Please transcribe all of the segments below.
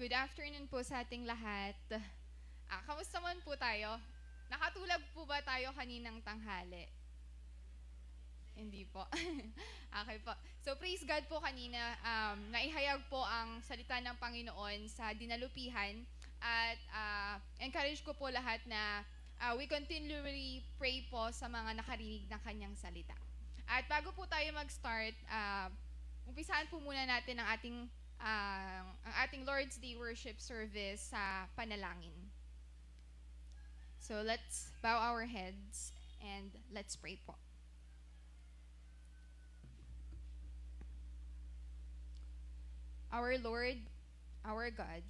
Good afternoon po sa ating lahat. Kamusta man po tayo? Nakatulog po ba tayo kaninang tanghali? Hindi po. Okay po. So praise God po kanina. Naihayag po ang salita ng Panginoon sa dinalupihan at encourage ko po lahat na we continually pray po sa mga nakarinig ng kanyang salita. At bago po tayo mag-start, umpisahan po muna natin ang ating Lord's Day worship service sa panalangin. So let's bow our heads and let's pray po. Our Lord, our God,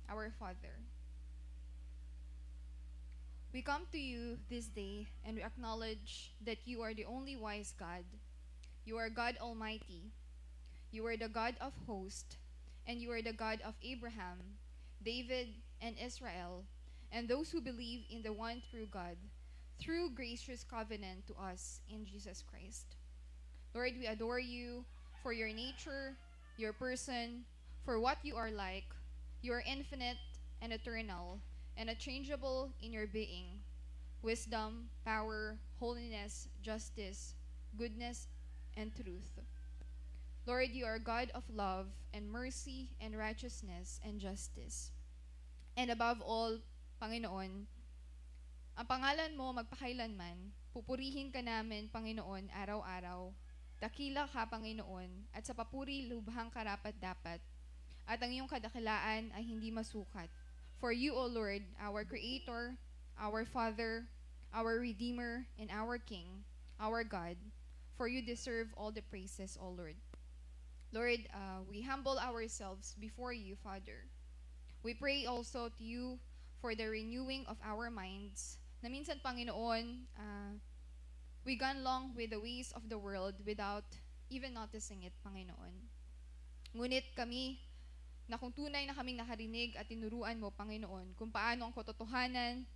our Father, we come to you this day and we acknowledge that you are the only wise God. You are God Almighty. You are the God of hosts, and you are the God of Abraham, David, and Israel, and those who believe in the one true God, through gracious covenant to us in Jesus Christ. Lord, we adore you for your nature, your person, for what you are like. You are infinite and eternal, and unchangeable in your being. Wisdom, power, holiness, justice, goodness, and truth. Lord, you are God of love and mercy and righteousness and justice. And above all, Panginoon, ang pangalan mo magpakailanman, pupurihin ka namin, Panginoon, araw-araw. Dakila ka, Panginoon, at sa papuri lubhang karapat-dapat, at ang iyong kadakilaan ay hindi masukat. For you, O Lord, our Creator, our Father, our Redeemer, and our King, our God, for you deserve all the praises, O Lord. Lord, we humble ourselves before you, Father. We pray also to you for the renewing of our minds. Na minsan, Panginoon, we gone along with the ways of the world without even noticing it, Panginoon. Ngunit kami, na kung tunay na kaming nakarinig at tinuruan mo, Panginoon, kung paano ang katotohanan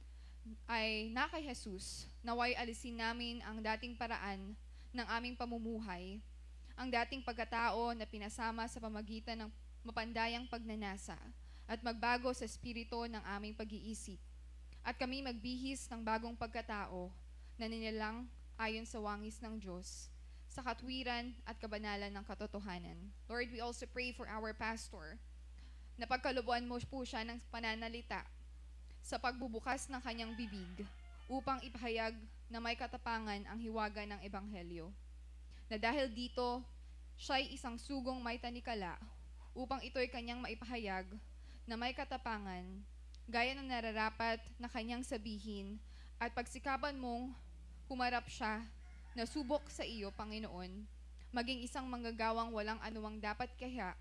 ay na kay Jesus, naway alisin namin ang dating paraan ng aming pamumuhay, ang dating pagkatao na pinasama sa pamagitan ng mapandayang pagnanasa at magbago sa espiritu ng aming pag-iisip. At kami magbihis ng bagong pagkatao na ninilang ayon sa wangis ng Diyos, sa katwiran at kabanalan ng katotohanan. Lord, we also pray for our pastor, na pagkalubuan mo po siya ng pananalita sa pagbubukas ng kanyang bibig upang ipahayag na may katapangan ang hiwaga ng Ebanghelyo. Na dahil dito, siya'y isang sugong may tanikala upang ito'y kanyang maipahayag na may katapangan, gaya ng nararapat na kanyang sabihin at pagsikapan mong humarap siya na subok sa iyo, Panginoon, maging isang manggagawang walang anuwang dapat kaya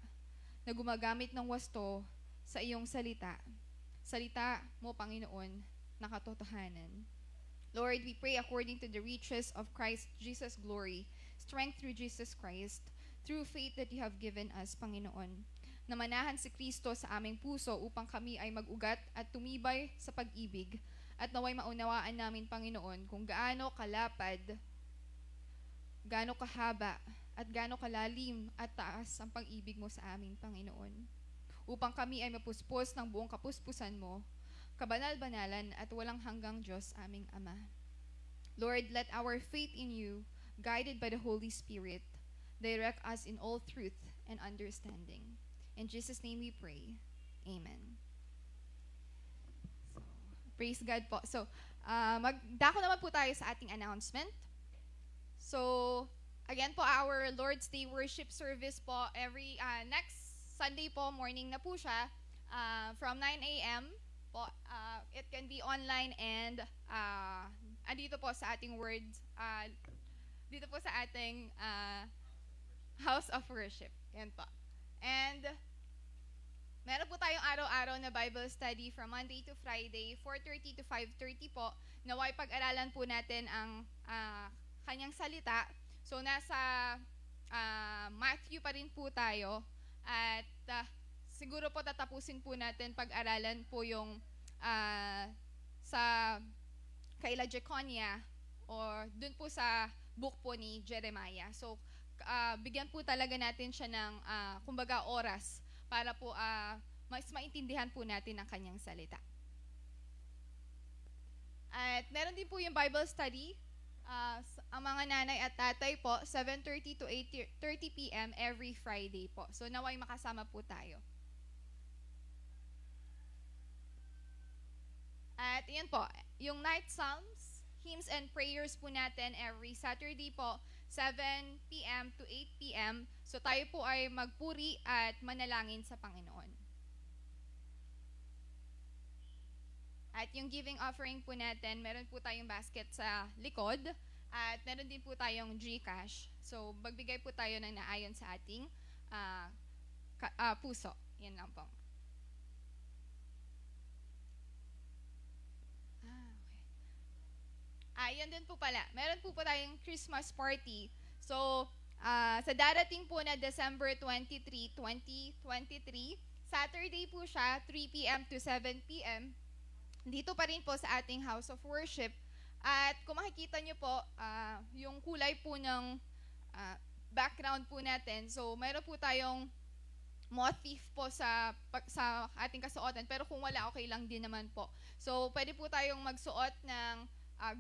na gumagamit ng wasto sa iyong salita. Salita mo, Panginoon, na katotohanan. Lord, we pray according to the riches of Christ Jesus' glory, strength through Jesus Christ, through faith that you have given us, Panginoon, na manahan si Kristo sa aming puso upang kami ay mag-ugat at tumibay sa pag-ibig at naway maunawaan namin, Panginoon, kung gaano kalapad, gaano kahaba, at gaano kalalim at taas ang pag-ibig mo sa aming Panginoon. Upang kami ay mapuspos ng buong kapuspusan mo, kabanal-banalan at walang hanggang Diyos aming Ama. Lord, let our faith in you, guided by the Holy Spirit, direct us in all truth and understanding. In Jesus' name we pray. Amen. So, praise God po. So, magdako naman po tayo sa ating announcement. So, again po, our Lord's Day worship service po, every next Sunday po, morning na po siya, from 9 a.m. po. It can be online and andito po sa ating words, dito po sa ating house of worship. Yan po. And meron po tayong araw-araw na Bible study from Monday to Friday, 4:30 to 5:30 po. Naway pag-aralan po natin ang kanyang salita. So nasa Matthew pa rin po tayo. At siguro po tatapusin po natin pag-aralan po yung sa kaila Jeconia or dun po sa book po ni Jeremiah. So bigyan po talaga natin siya ng kumbaga oras para po mas maintindihan po natin ang kanyang salita. At meron din po yung Bible study. Ang mga nanay at tatay po, 7:30 to 8:30 p.m. every Friday po. So naway makasama po tayo. At yun po, yung night psalms, hymns and prayers po natin every Saturday po, 7 p.m. to 8 p.m. So tayo po ay magpuri at manalangin sa Panginoon. At yung giving offering po natin, meron po tayong basket sa likod at meron din po tayong GCash. So magbigay po tayo ng naayon sa ating puso. Yan lang po. Yan din po pala. Meron po tayong Christmas party. So, sa darating po na December 23, 2023, Saturday po siya, 3 p.m. to 7 p.m. Dito pa rin po sa ating House of Worship. At kung makikita nyo po, yung kulay po ng background po natin. So, mayroon po tayong motif po sa ating kasuotan. Pero kung wala, okay lang din naman po. So, pwede po tayong magsuot ng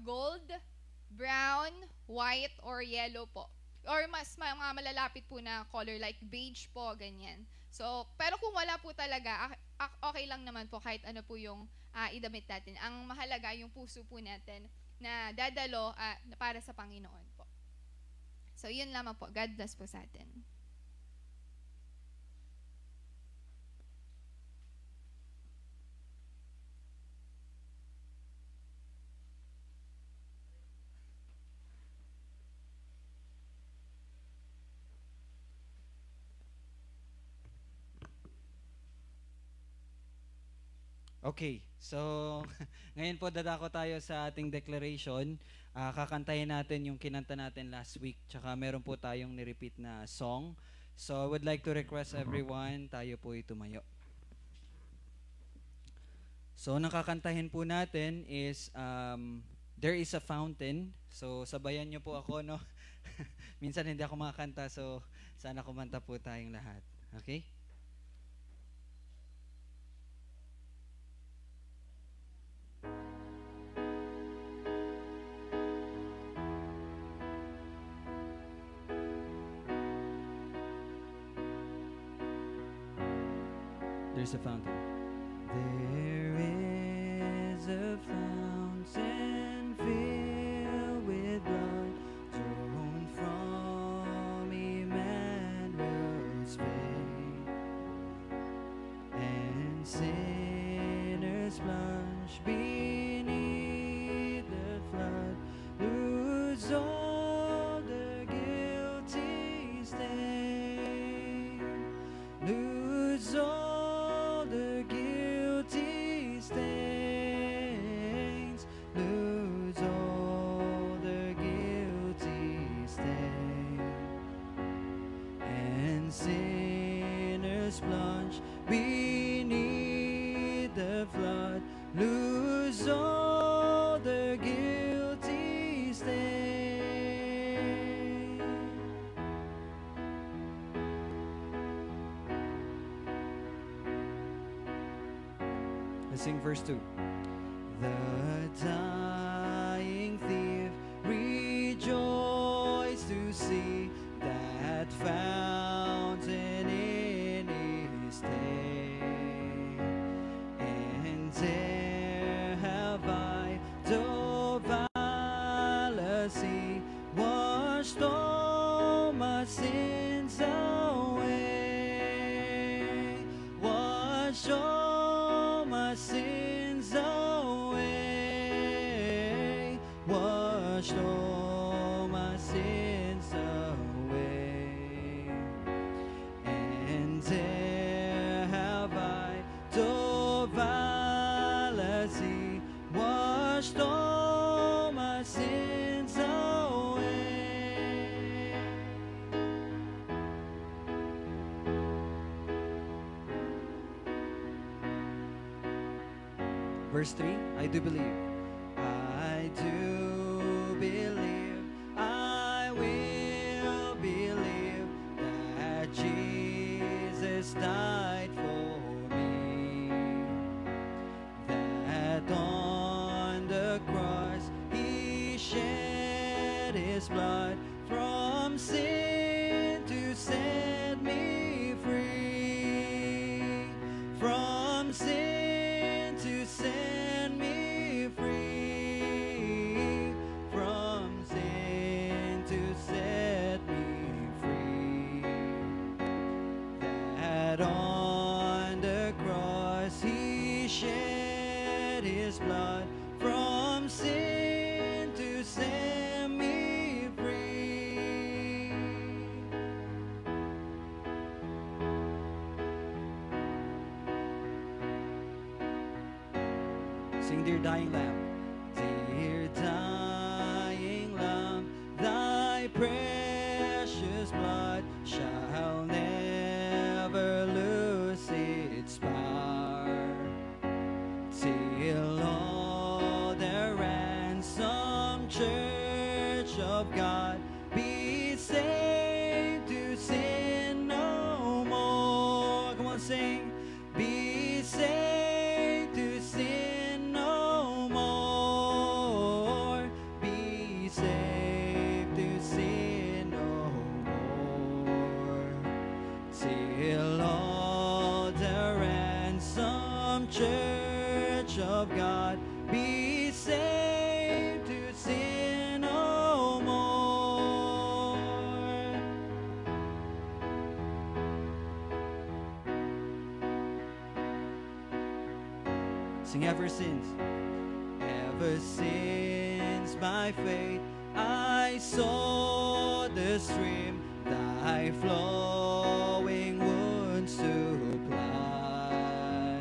gold, brown, white, or yellow po. Or mas mga malalapit po na color like beige po, ganyan. So, pero kung wala po talaga, okay lang naman po kahit ano po yung idamit natin. Ang mahalaga yung puso po natin na dadalo para sa Panginoon po. So, yun lamang po. God bless po sa atin. Okay, so ngayon po dadako tayo sa ating declaration. Kakantahin natin yung kinanta natin last week, tsaka meron po tayong nirepeat na song. So I would like to request everyone, tayo po tumayo. So nakakantahin po natin is There is a Fountain. So sabayan nyo po ako, no? Minsan hindi ako makakanta, so sana kumanta po tayong lahat. Okay? There's a fountain. There is a fountain filled with blood drawn from Emmanuel's vein, and sinners plunge beneath the flood, lose all their guilty stain, lose all the guilty stains, lose all the guilty stains, and sinners plunge beneath the flood, lose all the guilty stains. Let's sing verse 2. The dying thief rejoiced to see that fountain in his day, and there have I the fallacy washed all my sins away, washed all my sins away, washed all my sins away, and there have I the fallacy washed all my sins away. Verse 3, I do believe. I do believe, I will believe that Jesus died for me, His blood from sin to set me free. From sin to set me free. From sin to set me free. That on the cross He shed His blood from sin to set me free. Sing, Dear Dying Lamb. Dear dying Lamb, Thy precious blood shall never lose its power, till all the ransomed church of God be saved to sin no more. Come on, sing. Be saved to sin no more. Be saved to sin no more. Till all the ransomed church of God be saved to sin no more. Sing, ever since by faith I saw the stream Thy flowing wounds supply.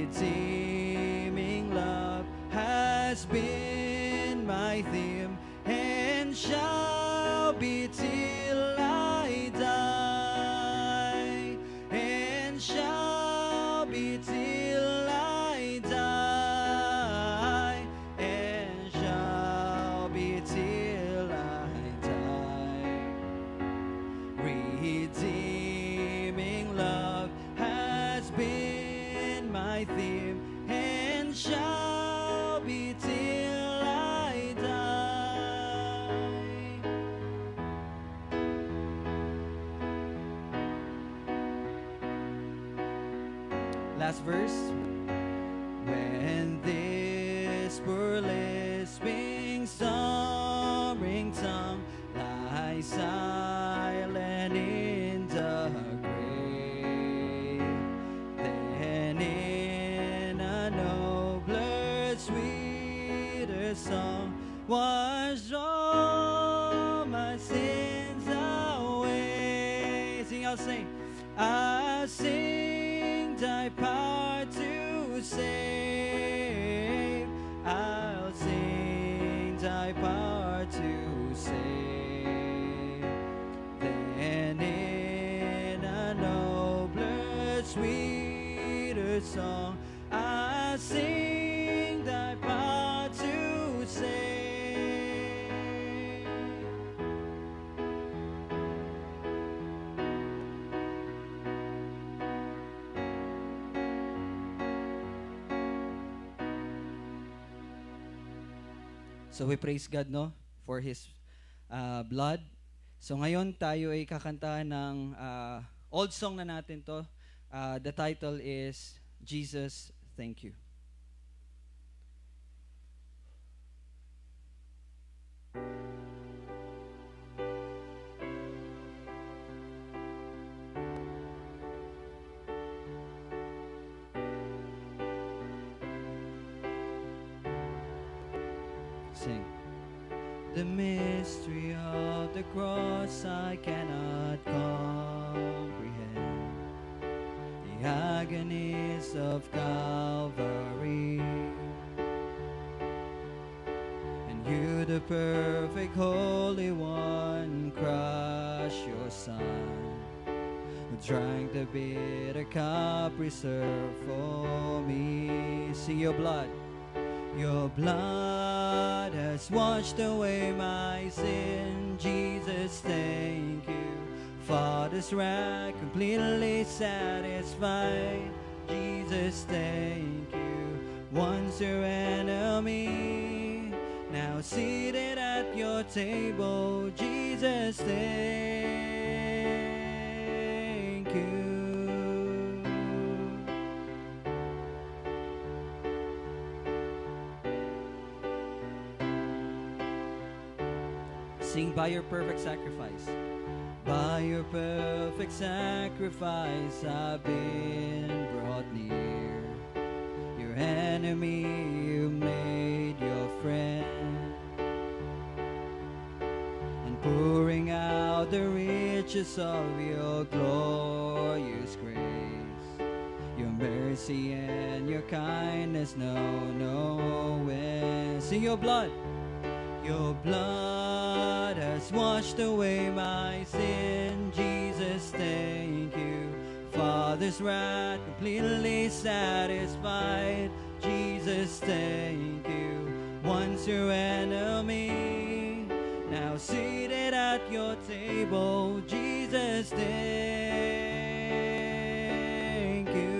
Redeeming love has been my theme and shall be till I die, and shall be till I die, and shall be till I die. Redeeming love has been my theme and shall be till I die. Last verse. When this poor lisping stammering tongue lies silent in the grave, then in a nobler, sweeter song wash all my sins away. Sing, I'll sing. I sing Thy power to save. I'll sing Thy power to save. Then in a nobler, sweeter song, I sing Thy power to save. So we praise God, no, for His blood. So ngayon tayo ay kakantahan ng old song na natin to. The title is Jesus, Thank You. Sing. The mystery of the cross I cannot comprehend. The agonies of Calvary. And you, the perfect Holy One, crush your Son, who drank the bitter cup reserved for me. See your blood. Your blood has washed away my sin. Jesus, thank you. Father's wrath completely satisfied. Jesus, thank you. Once your enemy, Now seated at your table, Jesus, thank you. Sing by your perfect sacrifice. By your perfect sacrifice, I've been brought near. Your enemy you made your friend, and pouring out the riches of your glorious grace, your mercy and your kindness know no end. Sing your blood. Your blood has washed away my sin. Jesus, thank you. Father's wrath completely satisfied. Jesus, thank you. Once your enemy, now seated at your table. Jesus, thank you.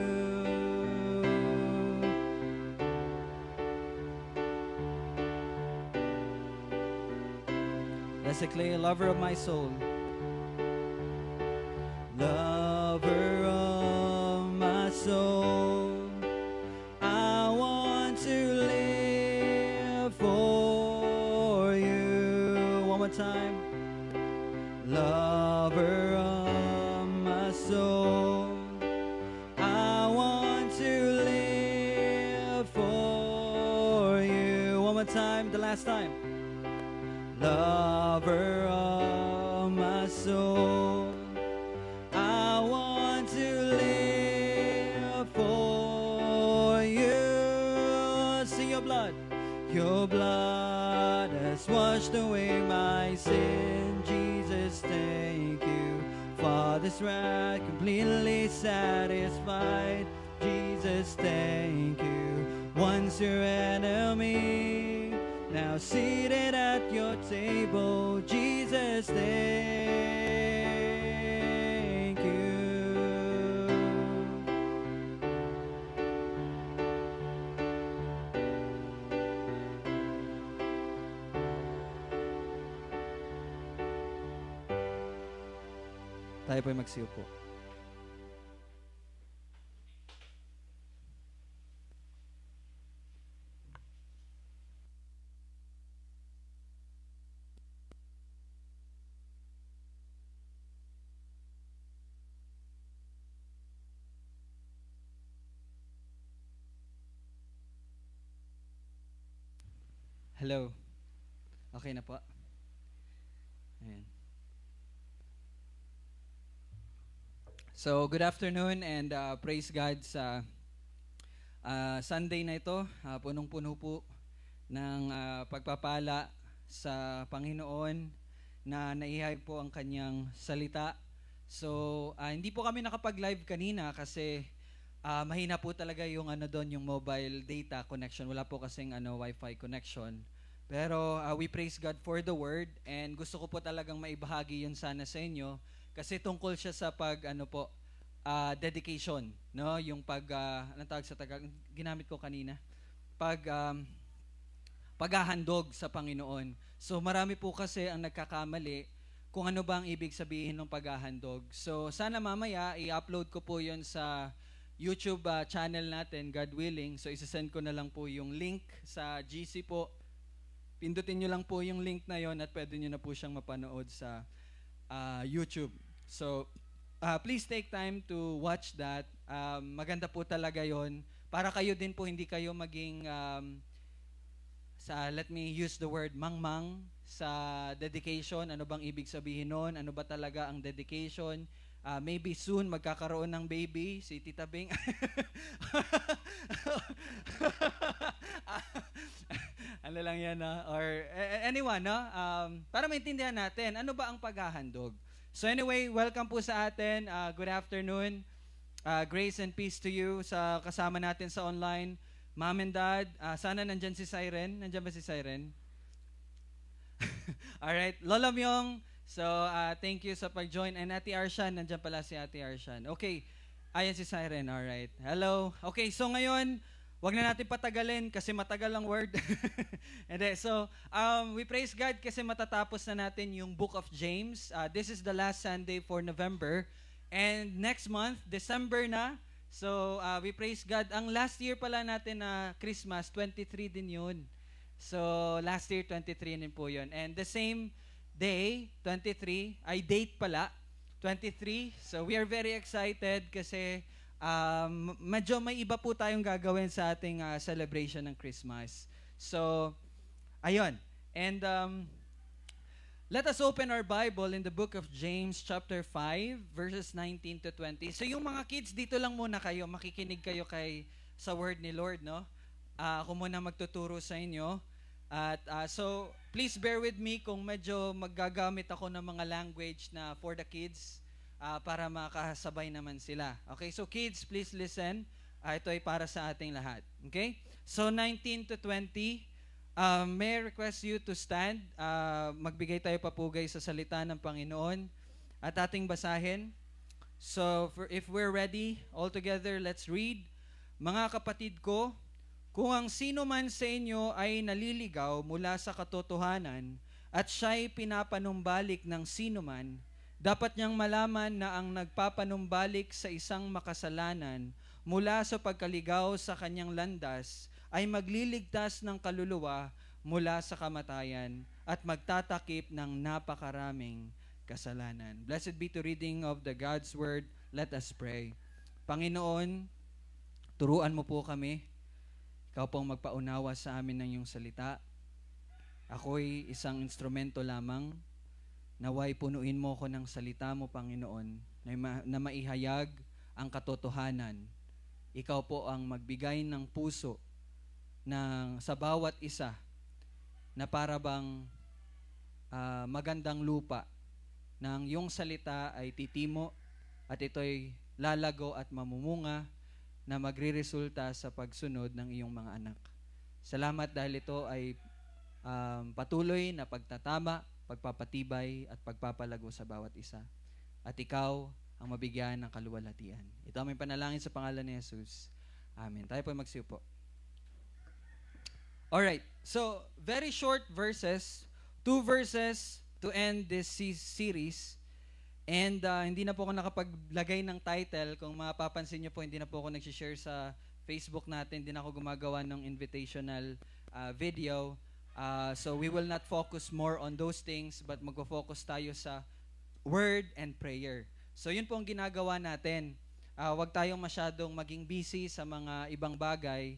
Let's declare, lover of my soul. Lover of my soul, I want to live for you. One more time. Lover of my soul, I want to live for you. One more time, the last time. Lover of my soul, I want to live for you. Sing your blood. Your blood has washed away my sin. Jesus, thank you. Father's wrath completely satisfied. Jesus, thank you. Once your enemy, now seated at your table. Jesus, thank you. Tayo po'y magsiupo. Hello. Okay na po. Ayan. So, good afternoon and praise God sa Sunday na ito. Punong-puno po ng pagpapala sa Panginoon na naihayag po ang kanyang salita. So, hindi po kami nakapag-live kanina kasi mahina po talaga yung yung mobile data connection. Wala po kasing Wi-Fi connection. Pero we praise God for the word and gusto ko po talagang maibahagi yun sana sa inyo kasi tungkol siya sa dedication, no? Yung anong tawag sa Tagalog? Ginamit ko kanina. Paghahandog sa Panginoon. So marami po kasi ang nagkakamali kung ano ba ang ibig sabihin ng paghahandog. So sana mamaya i-upload ko po yun sa YouTube channel natin, God willing. So isasend ko na lang po yung link sa GC po. Pindutin nyo lang po yung link na yon at pwede nyo na po siyang mapanood sa YouTube. So please take time to watch that. Maganda po talaga yon para kayo din po hindi kayo maging let me use the word mangmang sa dedication. Ano bang ibig sabihin nun? Ano ba talaga ang dedication? Maybe soon magkakaroon ng baby si Tita Bing. Ano lang yan, or anyone, no? Para maintindihan natin, ano ba ang paghahandog? So anyway, welcome po sa atin. Good afternoon. Grace and peace to you sa kasama natin sa online. Mom and Dad, sana nandyan si Siren. Nandyan ba si Siren? Alright, Lola Myong, so thank you sa pag-join. And Ate Arshan, nandyan pala si Ate Arshan. Okay, ayan si Siren, alright. Hello. Okay, so ngayon, wag na natin patagalin kasi matagal ang word. We praise God kasi matatapos na natin yung Book of James. This is the last Sunday for November. And next month, December na. So, we praise God. Ang last year pala natin na Christmas, 23 din yun. So, last year, 23 din po yun. And the same day, 23, ay date pala, 23. So, we are very excited kasi medyo may iba po tayong gagawin sa ating celebration ng Christmas. So, ayun. And let us open our Bible in the book of James chapter 5, verses 19 to 20. So, yung mga kids, dito lang muna kayo. Makikinig kayo sa word ni Lord, no? Ako muna magtuturo sa inyo. At so, please bear with me kung medyo maggagamit ako ng mga language na for the kids para makasabay naman sila. Okay, so kids, please listen. Ito ay para sa ating lahat. Okay? So, 19 to 20, may I request you to stand. Magbigay tayo papugay sa salita ng Panginoon at ating basahin. So, if we're ready, all together, let's read. Mga kapatid ko, kung ang sino man sa inyo ay naliligaw mula sa katotohanan at siya'y pinapanumbalik ng sino man, dapat niyang malaman na ang nagpapanumbalik sa isang makasalanan mula sa pagkaligaw sa kanyang landas ay magliligtas ng kaluluwa mula sa kamatayan at magtatakip ng napakaraming kasalanan. Blessed be the reading of the God's Word. Let us pray. Panginoon, turuan mo po kami. Ikaw pong magpaunawa sa amin ng iyong salita. Ako'y isang instrumento lamang. Naway punuin mo ko ng salita mo, Panginoon, na maihayag ang katotohanan. Ikaw po ang magbigay ng puso sa bawat isa na para bang magandang lupa ng iyong salita ay titimo at ito'y lalago at mamumunga na magre-resulta sa pagsunod ng iyong mga anak. Salamat dahil ito ay patuloy na pagtatama, pagpapatibay at pagpapalago sa bawat isa. At ikaw ang mabigyan ng kaluwalhatian. Ito ang aming panalangin sa pangalan ni Jesus. Amen. Tayo po magsiupo. Alright, so very short verses, 2 verses to end this series. And hindi na po ako nakapaglagay ng title. Kung mapapansin niyo po, hindi na po ako nag-share sa Facebook natin. Hindi na ako gumagawa ng invitational video. So we will not focus more on those things, but magpo-focus tayo sa word and prayer. So yun po ang ginagawa natin. Huwag tayong masyadong maging busy sa mga ibang bagay.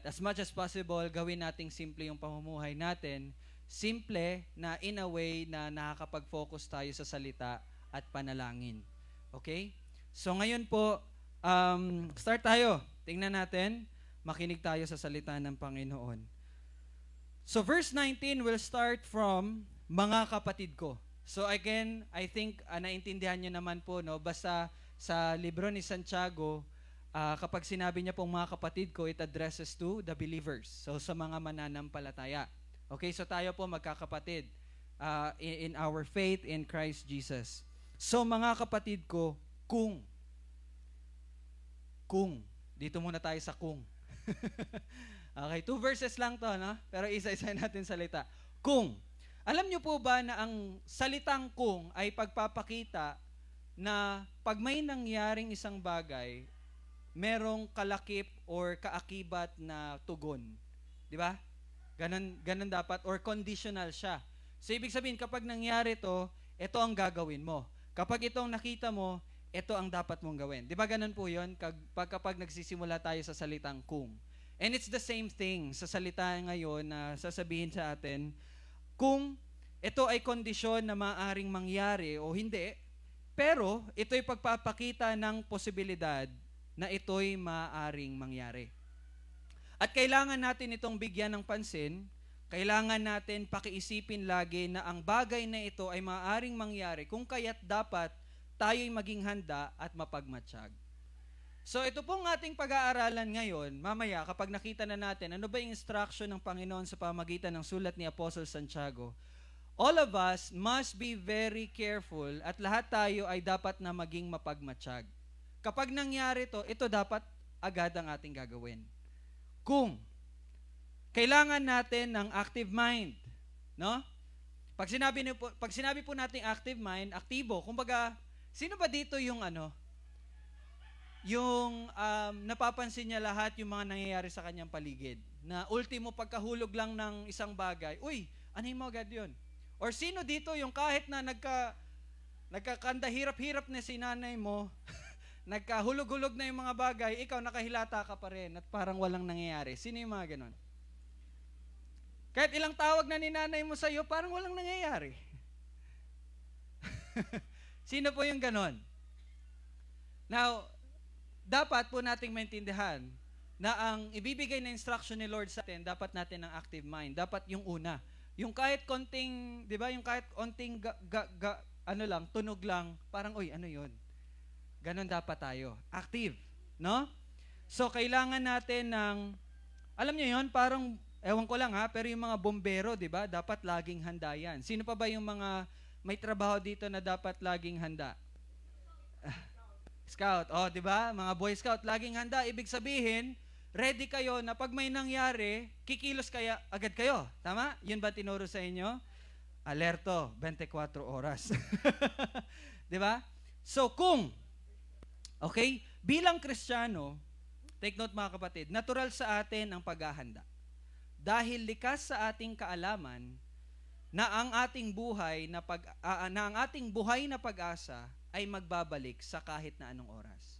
As much as possible, gawin nating simple yung pamumuhay natin. Simple na in a way na nakakapag-focus tayo sa salita at panalangin. Okay? So ngayon po, start tayo. Tingnan natin, makinig tayo sa salita ng Panginoon. So verse 19 will start from mga kapatid ko. So again, I think naintindihan nyo naman po, no? Basta sa libro ni Santiago, kapag sinabi niya pong mga kapatid ko, it addresses to the believers. So sa mga mananampalataya. Okay, so tayo po magkakapatid in our faith in Christ Jesus. So mga kapatid ko, kung, dito muna tayo sa kung. Okay, 2 verses lang to, no? Pero isa-isa natin salita. Kung, alam niyo po ba na ang salitang kung ay pagpapakita na pag may nangyaring isang bagay, merong kalakip or kaakibat na tugon. Di ba? Ganun dapat, or conditional siya. So, ibig sabihin, kapag nangyari to, ito ang gagawin mo. Kapag itong nakita mo, ito ang dapat mong gawin. Di ba ganun po yun? Kapag nagsisimula tayo sa salitang kung. And it's the same thing sa salita ngayon na sasabihin sa atin, kung ito ay kondisyon na maaaring mangyari o hindi, pero ito'y pagpapakita ng posibilidad na ito'y maaaring mangyari. At kailangan natin itong bigyan ng pansin, kailangan natin pakiisipin lagi na ang bagay na ito ay maaaring mangyari kung kaya't dapat tayo'y maging handa at mapagmatsyag. So ito pong ating pag-aaralan ngayon, mamaya kapag nakita na natin ano ba yung instruction ng Panginoon sa pamagitan ng sulat ni Apostle Santiago, all of us must be very careful at lahat tayo ay dapat na maging mapagmatsyag. Kapag nangyari ito dapat agad ang ating gagawin. kung kailangan natin ng active mind, no? Pag sinabi po nating active mind, aktibo, kumbaga, sino ba dito yung napapansin niya lahat yung mga nangyayari sa kanyang paligid? Na ultimo pagkahulog lang ng isang bagay, uy, anhin mo agad yun? Or sino dito yung kahit na nagkakanda hirap-hirap na si nanay mo, nagkahulog-hulog na yung mga bagay, ikaw nakahilata ka pa rin at parang walang nangyayari. Sino yung mga ganon? Kahit ilang tawag na ni nanay mo sa'yo, parang walang nangyayari. Sino po yung ganon? Now, dapat po nating maintindihan na ang ibibigay na instruction ni Lord sa atin, dapat natin ng active mind. Dapat yung una. Yung kahit konting, di ba, yung kahit konting tunog lang, parang, uy, ano yun? Ganon dapat tayo. Active, no? So, kailangan natin ng, alam niyo yun, parang, ewan ko lang ha, pero yung mga bombero, di ba, dapat laging handa yan. Sino pa ba yung mga may trabaho dito na dapat laging handa? Scout, di ba? Mga Boy Scout, laging handa. Ibig sabihin, ready kayo na pag may nangyari, kikilos kaya agad kayo. Tama? Yun ba tinuro sa inyo? Alerto, 24 oras. Di ba? So, bilang Kristiyano, take note mga kapatid, natural sa atin ang paghahanda. Dahil likas sa ating kaalaman na ang ating buhay na pag-asa ay magbabalik sa kahit na anong oras.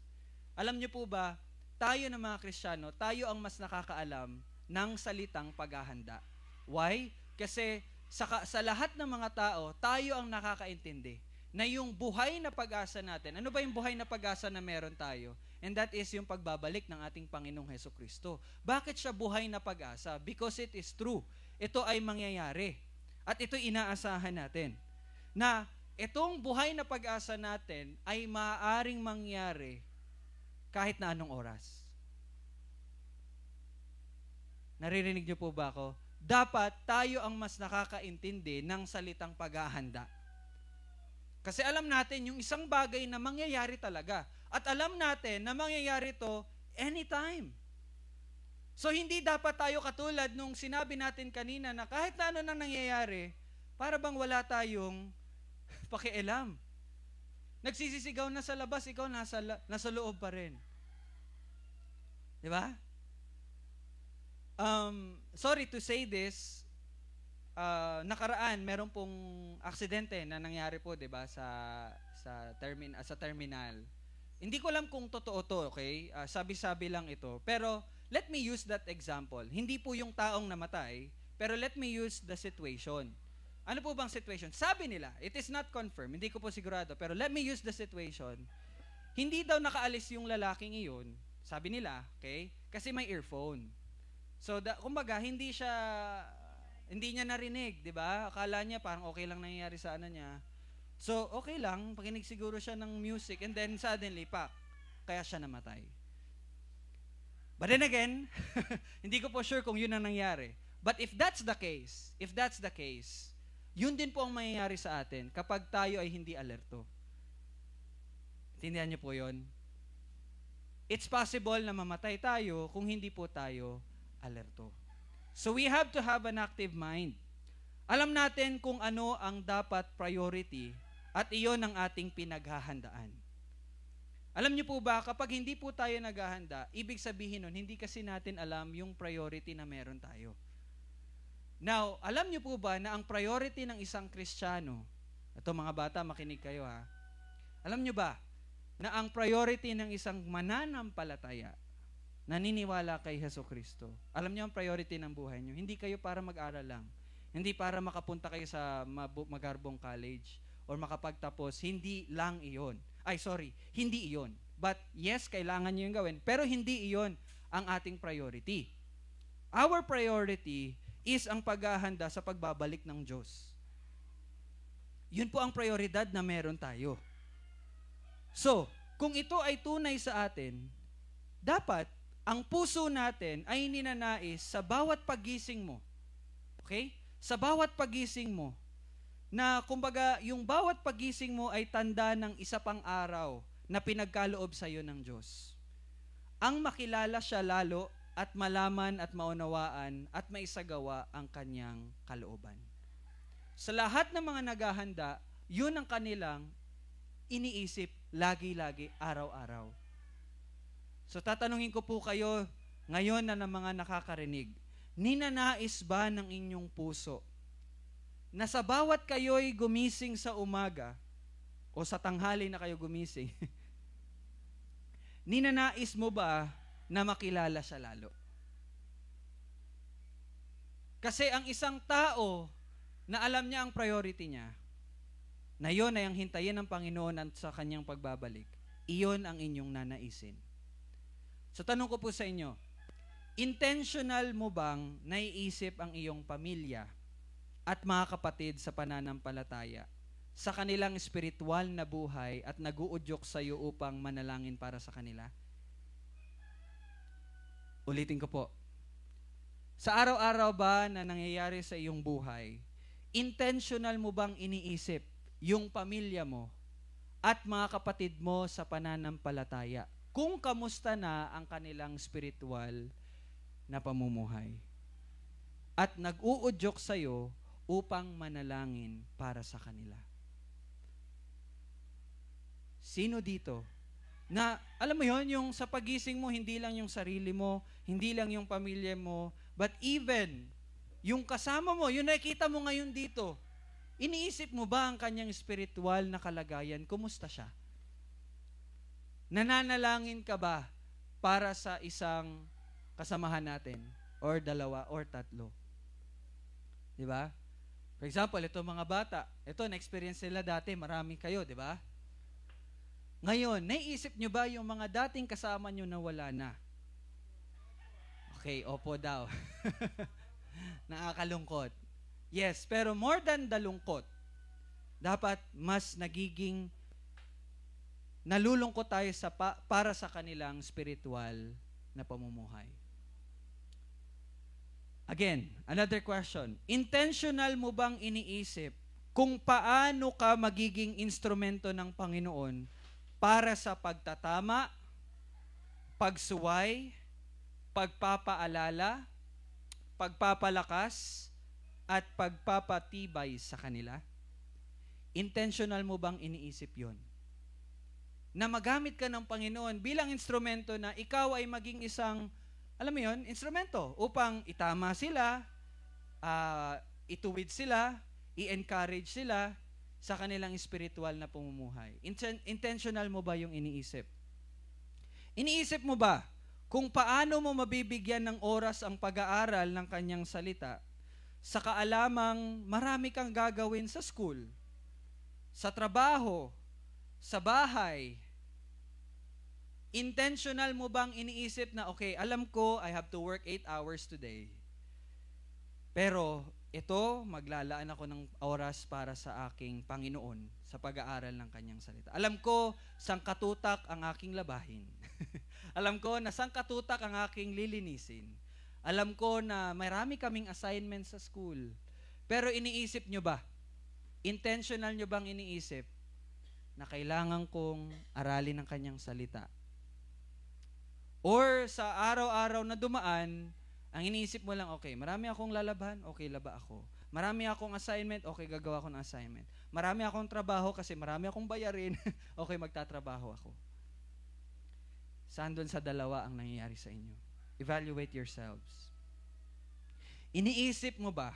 Alam niyo po ba, tayo na mga Kristiyano, tayo ang mas nakakaalam ng salitang paghahanda. Why? Kasi sa lahat ng mga tao, tayo ang nakakaintindi na yung buhay na pag-asa natin, ano ba yung buhay na pag-asa na meron tayo? And that is yung pagbabalik ng ating Panginoong Hesukristo. Bakit siya buhay na pag-asa? Because it is true. Ito ay mangyayari. At ito inaasahan natin. Na itong buhay na pag-asa natin ay maaaring mangyari kahit na anong oras. Naririnig niyo po ba ako? Dapat tayo ang mas nakakaintindi ng salitang paghahanda. Kasi alam natin yung isang bagay na mangyayari talaga. At alam natin na mangyayari to anytime. So hindi dapat tayo katulad nung sinabi natin kanina na kahit na ano nang nangyayari, para bang wala tayong pakialam. Nagsisisigaw na sa labas, ikaw nasa loob pa rin. Di ba? Sorry to say this, nakaraan meron pong aksidente na nangyari po, 'di ba, sa terminal. Hindi ko alam kung totoo to, okay? Sabi-sabi lang ito. Pero let me use that example. Hindi po yung taong namatay, pero let me use the situation. Ano po bang situation? Sabi nila, it is not confirmed, hindi ko po sigurado, pero let me use the situation. Hindi daw nakaalis yung lalaking iyon, sabi nila, okay? Kasi may earphone. So, kumbaga, hindi niya narinig, di ba? Akala niya parang okay lang nangyayari sa ano niya. So, okay lang, pakinig siguro siya ng music, and then suddenly, kaya siya namatay. But then again, hindi ko po sure kung yun ang nangyari. But if that's the case, yun din po ang mangyayari sa atin kapag tayo ay hindi alerto. Tindihan niyo po yun? It's possible na mamatay tayo kung hindi po tayo alerto. So we have to have an active mind. Alam natin kung ano ang dapat priority at iyon ang ating pinaghahandaan. Alam niyo po ba, kapag hindi po tayo naghahanda, ibig sabihin nun, hindi kasi natin alam yung priority na meron tayo. Now, alam niyo po ba na ang priority ng isang Kristiyano, ito mga bata, makinig kayo ha. Alam niyo ba na ang priority ng isang mananampalataya, naniniwala kay Hesukristo, alam niyo ang priority ng buhay niyo, hindi kayo para mag-aral lang, hindi para makapunta kayo sa magarbong college or makapagtapos, hindi lang iyon. Hindi iyon. But yes, kailangan niyo yung gawin, pero hindi iyon ang ating priority. Our priority is ang paghahanda sa pagbabalik ng Diyos. Yun po ang prioridad na meron tayo. So, kung ito ay tunay sa atin, dapat ang puso natin ay ninanais sa bawat pagising mo. Okay? Sa bawat pagising mo, na kumbaga yung bawat pagising mo ay tanda ng isa pang araw na pinagkaloob sa iyo ng Diyos. Ang makilala siya lalo at malaman at maunawaan at maisagawa ang kanyang kalooban. Sa lahat ng mga naghahanda, yun ang kanilang iniisip lagi-lagi, araw-araw. So tatanungin ko po kayo ngayon na ng mga nakakarinig, ninanais ba ng inyong puso na sa bawat kayo'y gumising sa umaga o sa tanghali na kayo gumising, ninanais mo ba na makilala siya lalo? Kasi ang isang tao na alam niya ang priority niya, na iyon ay ang hintayin ng Panginoon at sa kanyang pagbabalik, iyon ang inyong nanaisin. So tanong ko po sa inyo, intentional mo bang naiisip ang iyong pamilya at mga kapatid sa pananampalataya sa kanilang espiritual na buhay at nag-uudyok sa iyo upang manalangin para sa kanila? Ulitin ko po. Sa araw-araw ba na nangyayari sa iyong buhay, intentional mo bang iniisip yung pamilya mo at mga kapatid mo sa pananampalataya kung kamusta na ang kanilang spiritual na pamumuhay? At nag-uudyok sa iyo upang manalangin para sa kanila. Sino dito na, alam mo yon, yung sa pagising mo, hindi lang yung sarili mo, hindi lang yung pamilya mo, but even yung kasama mo, yung nakikita mo ngayon dito, iniisip mo ba ang kanyang spiritual na kalagayan? Kumusta siya? Nananalangin ka ba para sa isang kasamahan natin? Or dalawa, or tatlo? Di ba? For example, ito mga bata, ito, na-experience nila dati, marami kayo, di ba? Ngayon, naiisip nyo ba yung mga dating kasama nyo na wala na? Okay, opo daw. Nakakalungkot. Yes, pero more than the lungkot, dapat mas nagiging nalulungkot tayo para sa kanilang spiritual na pamumuhay. Again, another question. Intentional mo bang iniisip kung paano ka magiging instrumento ng Panginoon para sa pagtatama, pagsuway, pagpapaalala, pagpapalakas, at pagpapatibay sa kanila? Intentional mo bang iniisip yon? Na magamit ka ng Panginoon bilang instrumento na ikaw ay maging isang, alam mo yon, instrumento upang itama sila, ituwid sila, i-encourage sila sa kanilang spiritual na pamumuhay. Intentional mo ba yung iniisip? Iniisip mo ba kung paano mo mabibigyan ng oras ang pag-aaral ng kanyang salita sa kaalamang marami kang gagawin sa school, sa trabaho, sa bahay? Intentional mo bang iniisip na, okay, alam ko I have to work 8 hours today, pero ito, maglalaan ako ng oras para sa aking Panginoon sa pag-aaral ng kanyang salita. Alam ko, sangkatutak ang aking labahin. Alam ko na sangkatutak ang aking lilinisin. Alam ko na marami kaming assignment sa school. Pero iniisip nyo ba? Intentional nyo bang iniisip na kailangan kong aralin ang kanyang salita? Or sa araw-araw na dumaan, ang iniisip mo lang, okay, marami akong lalaban, okay, laba ako. Marami akong assignment, okay, gagawa ko ng assignment. Marami akong trabaho kasi marami akong bayarin, okay, magtatrabaho ako. Saan doon sa dalawa ang nangyayari sa inyo? Evaluate yourselves. Iniisip mo ba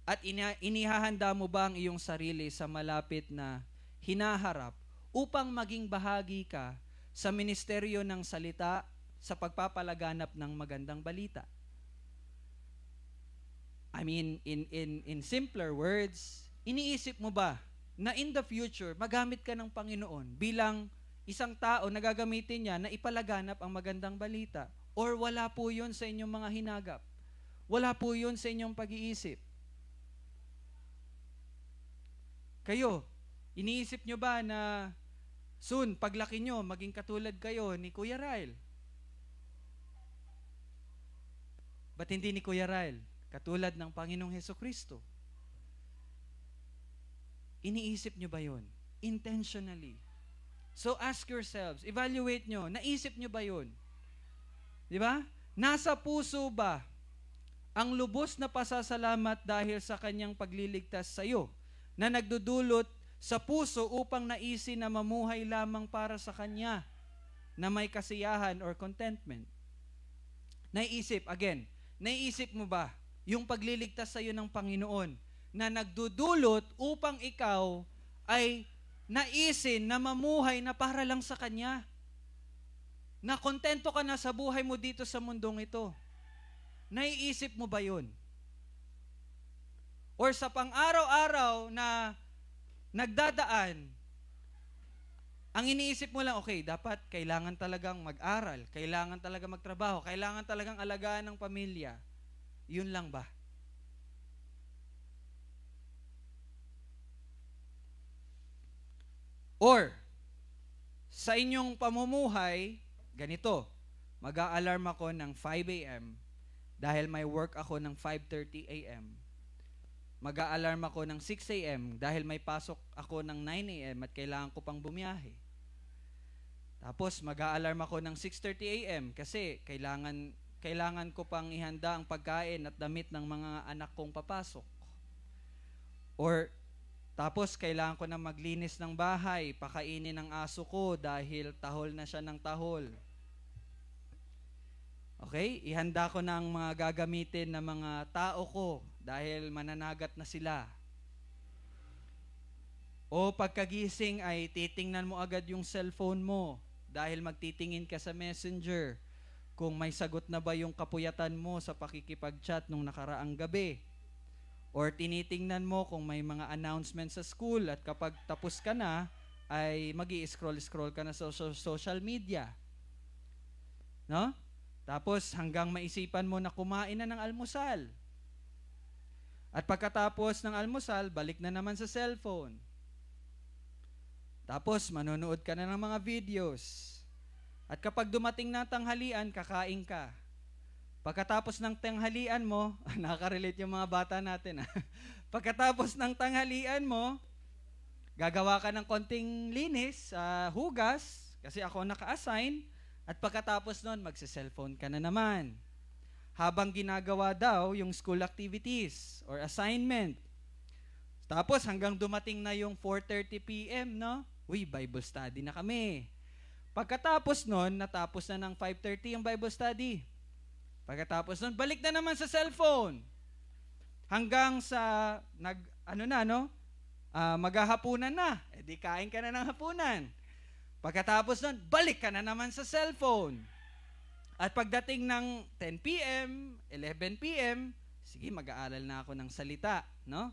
at inihahanda mo ba ang iyong sarili sa malapit na hinaharap upang maging bahagi ka sa ministeryo ng salita sa pagpapalaganap ng magandang balita? I mean, in simpler words, iniisip mo ba na in the future, magamit ka ng Panginoon bilang isang tao na gagamitin niya na ipalaganap ang magandang balita? Or wala po yun sa inyong mga hinagap? Wala po yun sa inyong pag-iisip? Kayo, iniisip nyo ba na soon, paglaki nyo, maging katulad kayo ni Kuya Ryle? Ba't hindi ni Kuya Ryle? Katulad ng Panginoong Hesukristo. Iniisip nyo ba yun? Intentionally. So ask yourselves, evaluate nyo, naisip nyo ba yun? Di ba? Nasa puso ba ang lubos na pasasalamat dahil sa kanyang pagliligtas sa iyo, na nagdudulot sa puso upang naisin na mamuhay lamang para sa kanya, na may kasiyahan or contentment? Naiisip mo ba yung pagliligtas sa iyo ng Panginoon na nagdudulot upang ikaw ay naisin na mamuhay na para lang sa Kanya? Na kontento ka na sa buhay mo dito sa mundong ito? Naiisip mo ba yun? Or sa pang-araw-araw na nagdadaan, ang iniisip mo lang, okay, dapat kailangan talagang mag-aral, kailangan talaga magtrabaho, kailangan talagang alagaan ng pamilya. Yun lang ba? Or, sa inyong pamumuhay, ganito, mag-a-alarm ako ng 5 a.m. dahil may work ako ng 5:30 a.m. Mag-a-alarm ako ng 6 a.m. dahil may pasok ako ng 9 a.m. at kailangan ko pang bumiyahe. Tapos mag-a-alarm ako ng 6:30 a.m. kasi kailangan ko pang ihanda ang pagkain at damit ng mga anak kong papasok. Or tapos kailangan ko na maglinis ng bahay, pakainin ng aso ko dahil tahol na siya ng tahol. Okay? Ihanda ko na ang mga gagamitin ng mga tao ko dahil mananagat na sila. O pagkagising ay titingnan mo agad yung cellphone mo dahil magtitingin ka sa Messenger kung may sagot na ba yung kapuyatan mo sa pakikipag-chat nung nakaraang gabi. Or tinitingnan mo kung may mga announcements sa school at kapag tapos ka na, ay magi-scroll ka na sa social media. No? Tapos hanggang maisipan mo na kumain na ng almusal. At pagkatapos ng almusal, balik na naman sa cellphone. Tapos manonood ka na ng mga videos. At kapag dumating na tanghalian, kakain ka. Pagkatapos ng tanghalian mo, nakaka-relate yung mga bata natin. Pagkatapos ng tanghalian mo, gagawa ka ng konting linis, hugas, kasi ako naka-assign, at pagkatapos nun, magse-cellphone ka na naman. Habang ginagawa daw yung school activities or assignment. Tapos hanggang dumating na yung 4:30 p.m., no? Uy, Bible study na kami. Pagkatapos nun, natapos na ng 5:30 yung Bible study. Pagkatapos nun, balik na naman sa cellphone. Hanggang sa, maghahapunan na. E di kain ka na ng hapunan. Pagkatapos nun, balik ka na naman sa cellphone. At pagdating ng 10 p.m., 11 p.m., sige, mag-aaral na ako ng salita, no?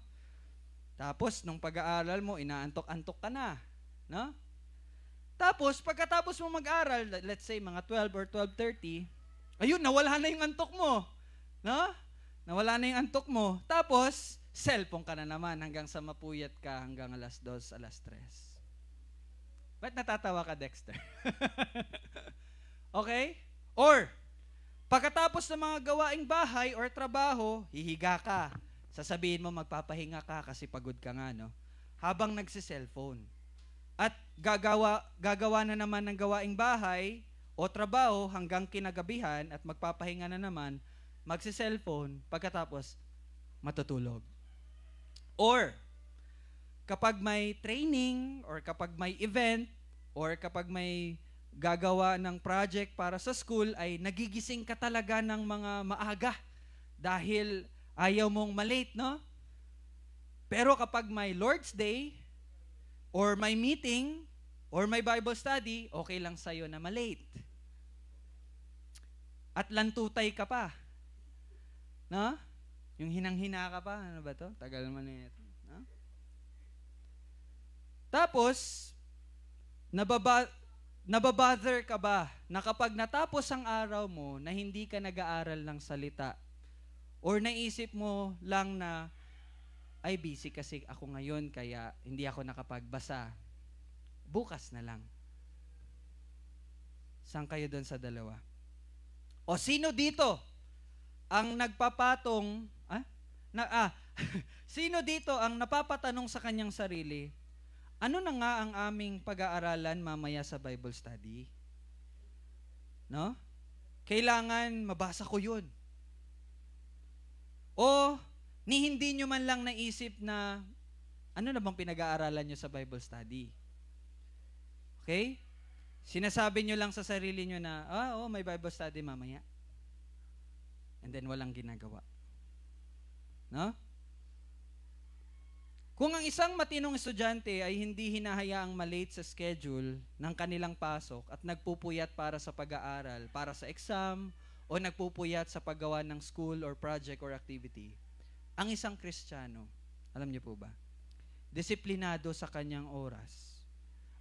Tapos, nung pag-aaral mo, inaantok-antok ka na, no? Tapos, pagkatapos mo mag-aral, let's say, mga 12 or 12:30, ayun, nawala na yung antok mo. No? Nawala na yung antok mo. Tapos, cellphone ka na naman hanggang sa mapuyat ka hanggang 2:00, 3:00. Ba't natatawa ka, Dexter? Okay? Or, pagkatapos ng mga gawaing bahay or trabaho, hihiga ka. Sasabihin mo, magpapahinga ka kasi pagod ka nga, no? Habang nagsi-cellphone. At gagawa na naman ng gawaing bahay o trabaho hanggang kinagabihan at magpapahinga na naman, magsi-cellphone, pagkatapos matutulog. Or, kapag may training, or kapag may event, or kapag may gagawa ng project para sa school, ay nagigising ka talaga ng mga maaga dahil ayaw mong malate, no? Pero kapag may Lord's Day, or may meeting, or may Bible study, okay lang sa'yo na malate. At lantutay ka pa. No? Yung hinang-hina ka pa. Ano ba to? Tagal naman na ito. No? Tapos, nababother ka ba na kapag natapos ang araw mo na hindi ka nag-aaral ng salita, or naisip mo lang na, ay busy kasi ako ngayon kaya hindi ako nakapagbasa. Bukas na lang. Saan kayo doon sa dalawa? O sino dito ang nagpapatong, sino dito ang napapatanong sa kanyang sarili, ano na nga ang aming pag-aaralan mamaya sa Bible study? No? kailangan mabasa ko yun. O, ni hindi nyo man lang naisip na, ano na bang pinag-aaralan nyo sa Bible study? Okay? Sinasabi nyo lang sa sarili nyo na, may Bible study mamaya. And then walang ginagawa. No? Kung ang isang matinong estudyante ay hindi hinahayaang malate sa schedule ng kanilang pasok at nagpupuyat para sa pag-aaral, para sa exam, o nagpupuyat sa paggawa ng school or project or activity, ang isang Kristiyano, alam niyo po ba, disiplinado sa kanyang oras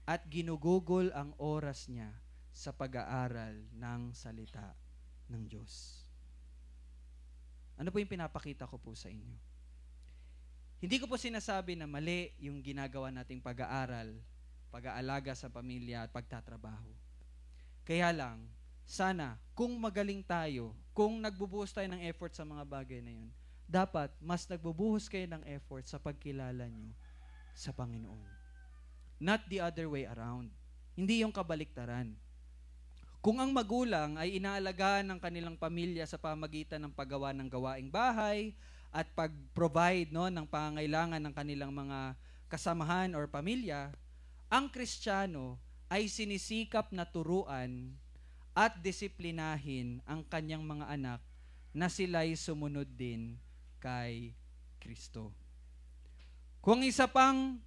at ginugugol ang oras niya sa pag-aaral ng salita ng Diyos. Ano po yung pinapakita ko po sa inyo? Hindi ko po sinasabi na mali yung ginagawa nating pag-aaral, pag-aalaga sa pamilya at pagtatrabaho. Kaya lang, sana, kung magaling tayo, kung nagbubuhos tayo ng effort sa mga bagay na yun, dapat mas nagbubuhos kayo ng effort sa pagkilala nyo sa Panginoon. Not the other way around. Hindi yung kabaliktaran. Kung ang magulang ay inaalagaan ng kanilang pamilya sa pamagitan ng paggawa ng gawaing bahay at pag-provide ng pangangailangan ng kanilang mga kasamahan or pamilya, ang Kristiyano ay sinisikap na turuan at disiplinahin ang kanyang mga anak na sila'y sumunod din kay Kristo. Kung isa pang,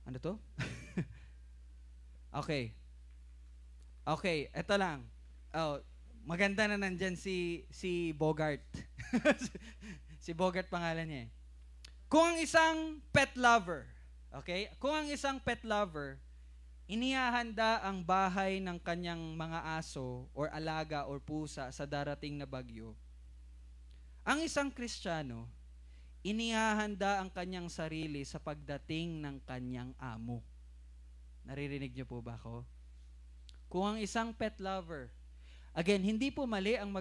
ano to? Okay, eto lang. Maganda na nandyan si Bogart. Si Bogart pangalan niya eh. Kung ang isang pet lover, Kung ang isang pet lover, inihahanda ang bahay ng kanyang mga aso or alaga or pusa sa darating na bagyo, ang isang Kristiyano, inihahanda ang kanyang sarili sa pagdating ng kanyang amo. Naririnig niyo po ba ako? Kung ang isang pet lover, again, hindi po mali ang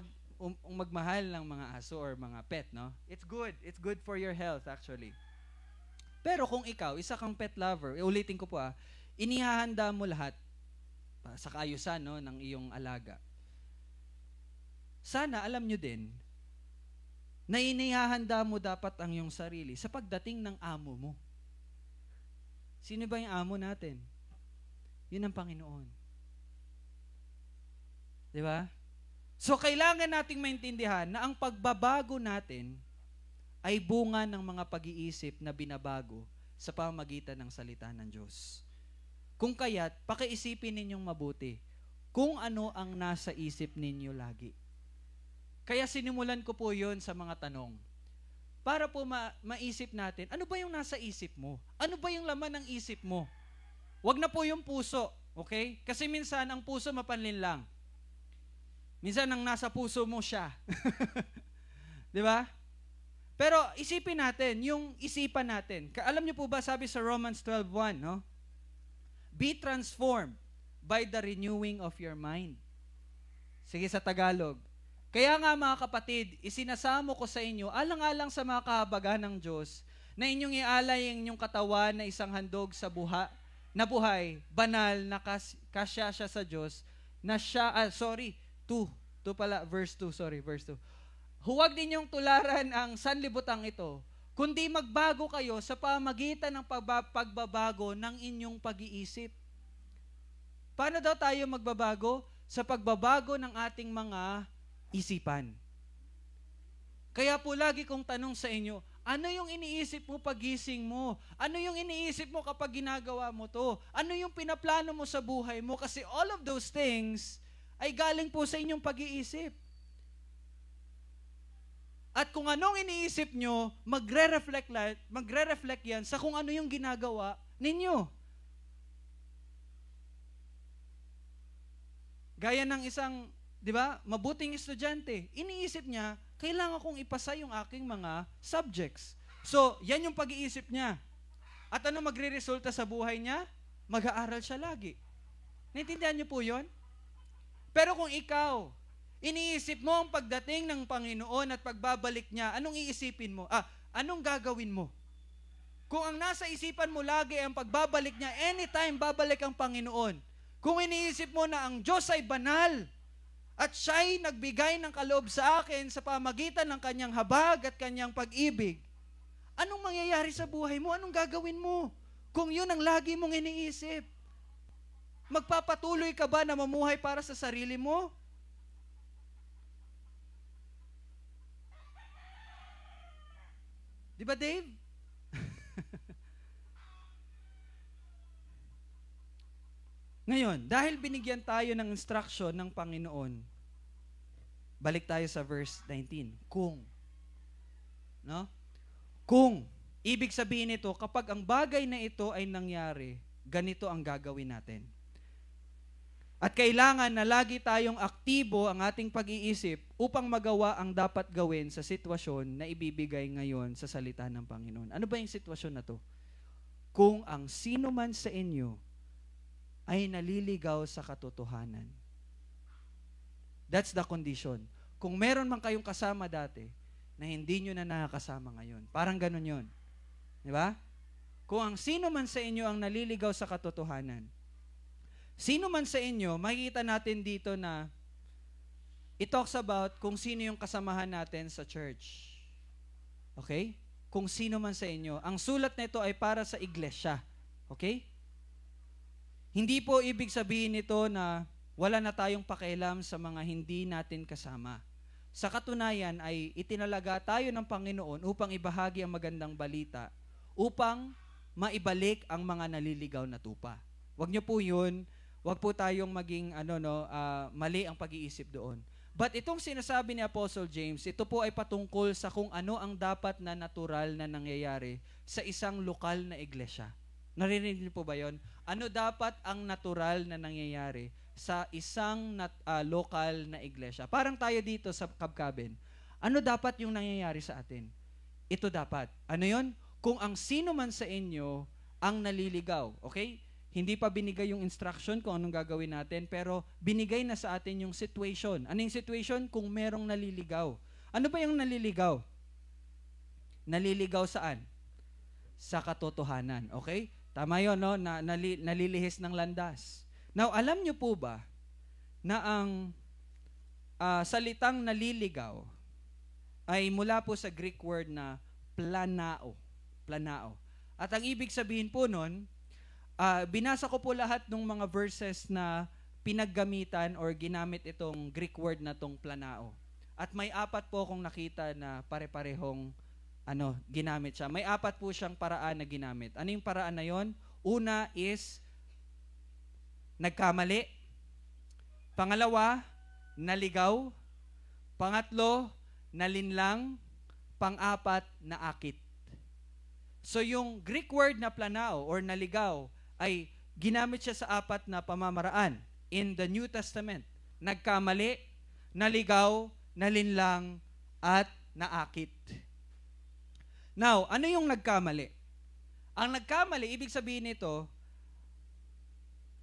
magmahal ng mga aso or mga pet, no? It's good. It's good for your health, actually. Pero kung ikaw, isa kang pet lover, ulitin ko po inihahanda mo lahat sa kaayusan ng iyong alaga. Sana alam nyo din na inihahanda mo dapat ang iyong sarili sa pagdating ng amo mo. Sino ba yung amo natin? Yun ang Panginoon. Di ba? So, kailangan nating maintindihan na ang pagbabago natin ay bunga ng mga pag-iisip na binabago sa pamamagitan ng salita ng Diyos. Kung kaya't, pakiisipin ninyong mabuti kung ano ang nasa isip ninyo lagi. Kaya sinimulan ko po yon sa mga tanong. Para po maisip natin, ano ba yung nasa isip mo? Ano ba yung laman ng isip mo? Wag na po yung puso, okay? Kasi minsan ang puso mapanlin lang. Minsan ang nasa puso mo siya. Di ba? Pero isipin natin, yung isipan natin. Alam niyo po ba, sabi sa Romans 12:1, no? Be transformed by the renewing of your mind. Sige sa Tagalog. Kaya nga mga kapatid, isinasamo ko sa inyo, alang-alang sa mga kahabagan ng Diyos, na inyong ialay ang inyong katawan na isang handog sa buhay, banal, na kasya siya sa Diyos, na siya, verse 2. Huwag ninyong tularan ang sanlibutang ito, kundi magbago kayo sa pamagitan ng pagbabago ng inyong pag-iisip. Paano daw tayo magbabago? Sa pagbabago ng ating mga isipan. Kaya po lagi kong tanong sa inyo, ano yung iniisip mo pagising mo? Ano yung iniisip mo kapag ginagawa mo to? Ano yung pinaplano mo sa buhay mo? Kasi all of those things ay galing po sa inyong pag-iisip. At kung anong iniisip nyo, magre-reflect yan sa kung ano yung ginagawa ninyo. Gaya ng isang, di ba, mabuting estudyante, iniisip niya, kailangan kong ipasa yung aking mga subjects. So, yan yung pag-iisip niya. At ano magre-resulta sa buhay niya? Mag-aaral siya lagi. Naintindihan niyo po yun? Pero kung ikaw, iniisip mo ang pagdating ng Panginoon at pagbabalik niya, anong iisipin mo? Anong gagawin mo? Kung ang nasa isipan mo lagi ang pagbabalik niya, anytime babalik ang Panginoon. Kung iniisip mo na ang Diyos ay banal, At siya'y nagbigay ng kaloob sa akin sa pamagitan ng kanyang habag at kanyang pag-ibig. Anong mangyayari sa buhay mo? Anong gagawin mo? Kung yun ang lagi mong iniisip, magpapatuloy ka ba na mamuhay para sa sarili mo? Di ba, Dave? Ngayon, dahil binigyan tayo ng instruction ng Panginoon, balik tayo sa verse 19. Kung. No? Kung. Ibig sabihin nito, kapag ang bagay na ito ay nangyari, ganito ang gagawin natin. At kailangan na lagi tayong aktibo ang ating pag-iisip upang magawa ang dapat gawin sa sitwasyon na ibibigay ngayon sa salita ng Panginoon. Ano ba yung sitwasyon na to? Kung ang sino man sa inyo ay naliligaw sa katotohanan. That's the condition. Kung meron man kayong kasama dati na hindi nyo na nakakasama ngayon. Parang ganun yun. Di ba? Kung ang sino man sa inyo ang naliligaw sa katotohanan, sino man sa inyo, makikita natin dito na it talks about kung sino yung kasamahan natin sa church. Okay? Kung sino man sa inyo. Ang sulat na ito ay para sa iglesia. Okay? Hindi po ibig sabihin nito na wala na tayong pakialam sa mga hindi natin kasama. Sa katunayan ay itinalaga tayo ng Panginoon upang ibahagi ang magandang balita, upang maibalik ang mga naliligaw na tupa. Wag niyo po yun. Wag po tayong maging mali ang pag-iisip doon. But itong sinasabi ni Apostle James, ito po ay patungkol sa kung ano ang dapat na natural na nangyayari sa isang lokal na iglesia. Narinig niyo po ba yon? Ano dapat ang natural na nangyayari sa isang lokal na iglesia? Parang tayo dito sa Kabkaben. Ano dapat yung nangyayari sa atin? Ito dapat. Ano yon? Kung ang sino man sa inyo ang naliligaw, okay? Hindi pa binigay yung instruction kung anong gagawin natin, pero binigay na sa atin yung situation. Ano yung situation? Kung merong naliligaw. Ano ba yung naliligaw? Naliligaw saan? Sa katotohanan. Okay? Tama yun, no? Nalilihis ng landas. Now, alam nyo po ba na ang salitang naliligaw ay mula po sa Greek word na planao. Planao. At ang ibig sabihin po nun, binasa ko po lahat ng mga verses na pinaggamitan or ginamit itong Greek word na tong planao. At may 4 po akong nakita na pare-parehong ginamit siya. May 4 po siyang paraan na ginamit. Ano yung paraan na yon? Una is nagkamali. Pangalawa, naligaw. Pangatlo, nalinlang. Pang-4, naakit. So yung Greek word na planao or naligaw ay ginamit siya sa 4 na pamamaraan in the New Testament. Nagkamali, naligaw, nalinlang, at naakit. Now, ano yung nagkamali? Ang nagkamali, ibig sabihin nito,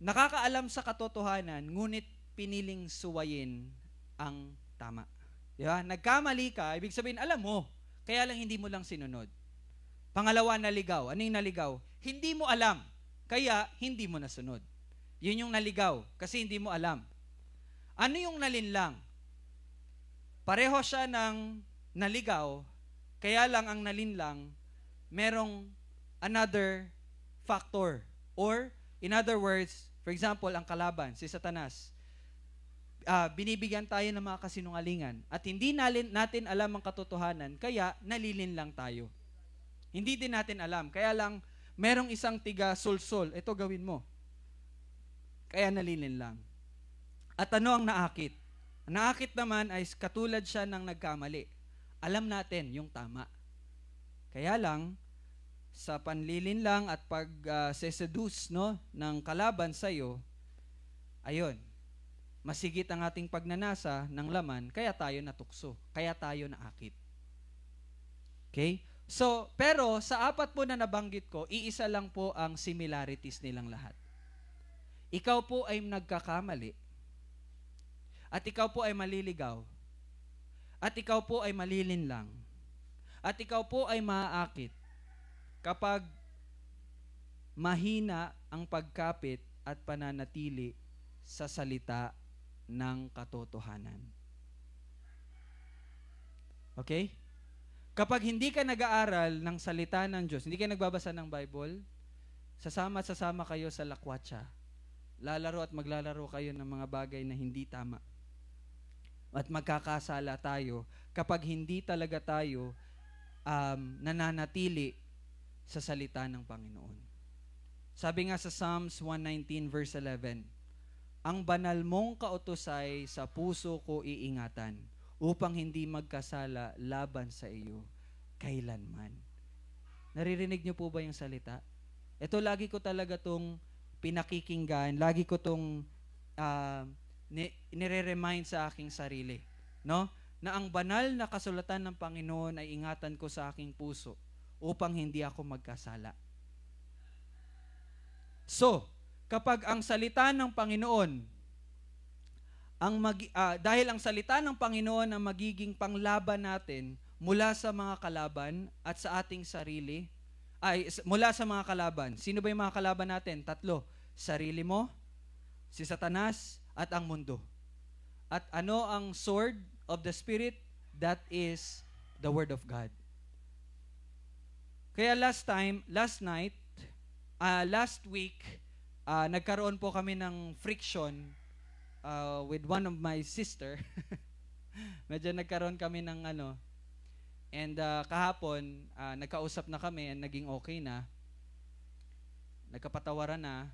nakakaalam sa katotohanan, ngunit piniling suwayin ang tama. Di ba? Nagkamali ka, ibig sabihin, alam mo, kaya lang hindi mo lang sinunod. Pangalawa, naligaw. Ano yung naligaw? Hindi mo alam, kaya hindi mo nasunod. Yun yung naligaw, kasi hindi mo alam. Ano yung nalinlang? Pareho siya ng naligaw, kaya lang ang nalinlang, merong another factor. Or, in other words, for example, ang kalaban, si Satanas, binibigyan tayo ng mga kasinungalingan at hindi natin alam ang katotohanan, kaya nalilinlang tayo. Hindi din natin alam. Kaya lang, merong isang tiga-sulsol, ito gawin mo. Kaya nalilinlang. At ano ang naakit? Ang naakit naman ay katulad siya ng nagkamali. Alam natin yung tama. Kaya lang, sa panlilinlang at pag-seduce ng kalaban sa'yo, ayun, masigit ang ating pagnanasa ng laman, kaya tayo natukso, kaya tayo naakit. Okay? So, pero sa 4 po na nabanggit ko, iisa lang po ang similarities nilang lahat. Ikaw po ay nagkakamali, at ikaw po ay maliligaw, at ikaw po ay malilinlang, at ikaw po ay maaakit kapag mahina ang pagkapit at pananatili sa salita ng katotohanan. Okay? Kapag hindi ka nag-aaral ng salita ng Diyos, hindi ka nagbabasa ng Bible, sasama at sasama kayo sa lakwatsa. Lalaro at maglalaro kayo ng mga bagay na hindi tama. At magkakasala tayo kapag hindi talaga tayo nananatili sa salita ng Panginoon. Sabi nga sa Psalms 119 verse 11, ang banal mong kautusay sa puso ko iingatan, upang hindi magkasala laban sa iyo kailanman. Naririnig niyo po ba yung salita? Ito lagi ko talaga tong pinakikinggan, lagi ko tong nire-remind sa aking sarili, no? Na ang banal na kasulatan ng Panginoon ay ingatan ko sa aking puso upang hindi ako magkasala. So, kapag ang salita ng Panginoon dahil ang salita ng Panginoon ang magiging panglaban natin mula sa mga kalaban at sa ating sarili, mula sa mga kalaban. Sino ba yung mga kalaban natin? 3. Sarili mo, si Satanas, at ang mundo. At ano ang sword of the Spirit? That is the Word of God. Kaya last week, nagkaroon po kami ng friction with one of my sister. Medyo nagkaroon kami ng and kahapon, nagkausap na kami and naging okay na. Nagkapatawaran na.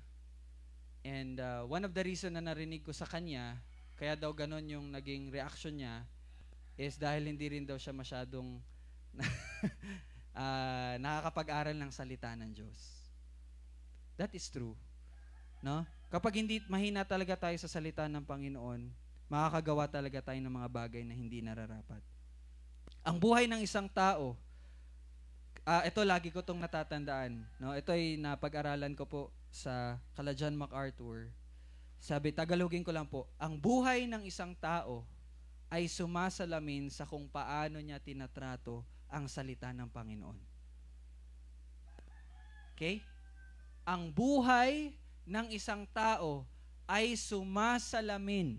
And one of the reason na narinig ko sa kanya, kaya daw ganon yung naging reaction niya, is dahil hindi rin daw siya masyadong nakakapag-aral ng salita ng Diyos. That is true. No? Kapag hindi mahina talaga tayo sa salita ng Panginoon, makakagawa talaga tayo ng mga bagay na hindi nararapat. Ang buhay ng isang tao, ito lagi ko itong natatandaan. No? Ito ay napag-aralan ko po sa kala John MacArthur. Sabi, Tagalogin ko lang po, ang buhay ng isang tao ay sumasalamin sa kung paano niya tinatrato ang salita ng Panginoon. Okay? Ang buhay ng isang tao ay sumasalamin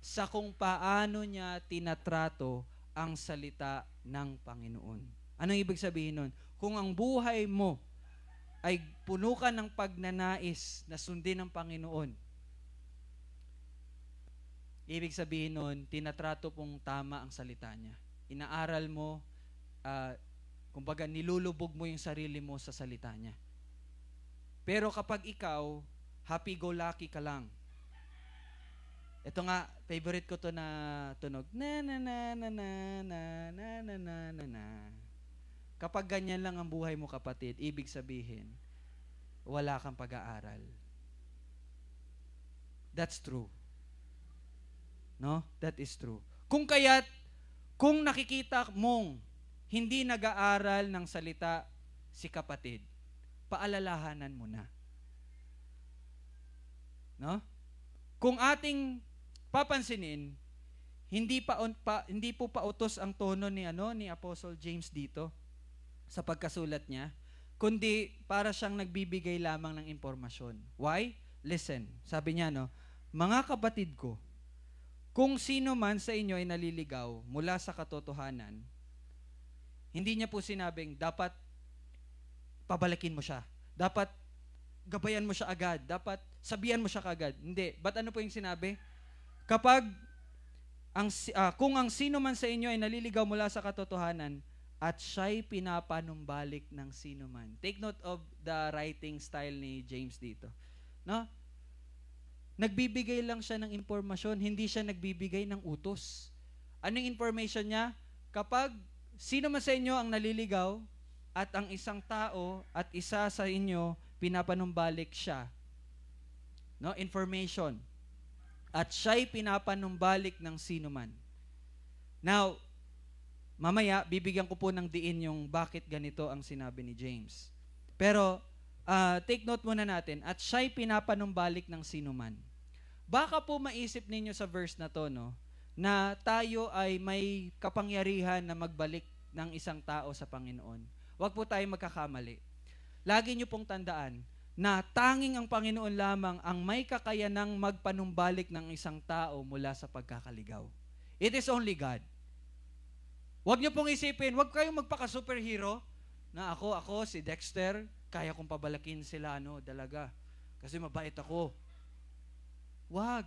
sa kung paano niya tinatrato ang salita ng Panginoon. Anong ibig sabihin nun? Kung ang buhay mo ay puno ka ng pagnanais na sundin ng Panginoon, ibig sabihin nun, tinatrato pong tama ang salita niya. Inaaral mo, kumbaga nilulubog mo yung sarili mo sa salita niya. Pero kapag ikaw, happy-go-lucky ka lang. Ito nga, favorite ko to na tunog. Na na na na na na na na na na na. Kapag ganyan lang ang buhay mo, kapatid, ibig sabihin, wala kang pag-aaral. That's true. No? That is true. Kung nakikita mong hindi nag-aaral ng salita si kapatid, paalalahanan mo na. No? Kung ating papansinin, hindi po pautos ang tono ni Apostle James dito sa pagkasulat niya, kundi para siyang nagbibigay lamang ng impormasyon. Why? Listen, sabi niya, mga kapatid ko, kung sino man sa inyo ay naliligaw mula sa katotohanan, hindi niya po sinabing dapat pabalikin mo siya. Dapat gabayan mo siya agad. Dapat sabihan mo siya kaagad. Hindi. But ano po yung sinabi? Kung ang sino man sa inyo ay naliligaw mula sa katotohanan at siya'y pinapanumbalik ng sino man. Take note of the writing style ni James dito. No? Nagbibigay lang siya ng impormasyon, hindi siya nagbibigay ng utos. Anong information niya? Kapag sino man sa inyo ang naliligaw at ang isang tao at isa sa inyo pinapanumbalik siya. No? Information. At siya'y pinapanumbalik ng sino man. Now, mamaya, bibigyan ko po ng diin yung bakit ganito ang sinabi ni James. Pero, take note muna natin, at siya'y pinapanumbalik ng sino man. Baka po maisip ninyo sa verse na to, na tayo ay may kapangyarihan na magbalik ng isang tao sa Panginoon. Huwag po tayo magkakamali. Lagi niyo pong tandaan na tanging ang Panginoon lamang ang may kakayanang magpanumbalik ng isang tao mula sa pagkakaligaw. It is only God. Huwag niyo pong isipin, huwag kayong magpaka-superhero na ako, si Dexter, kaya kong pabalakin sila, dalaga. Kasi mabait ako. Huwag.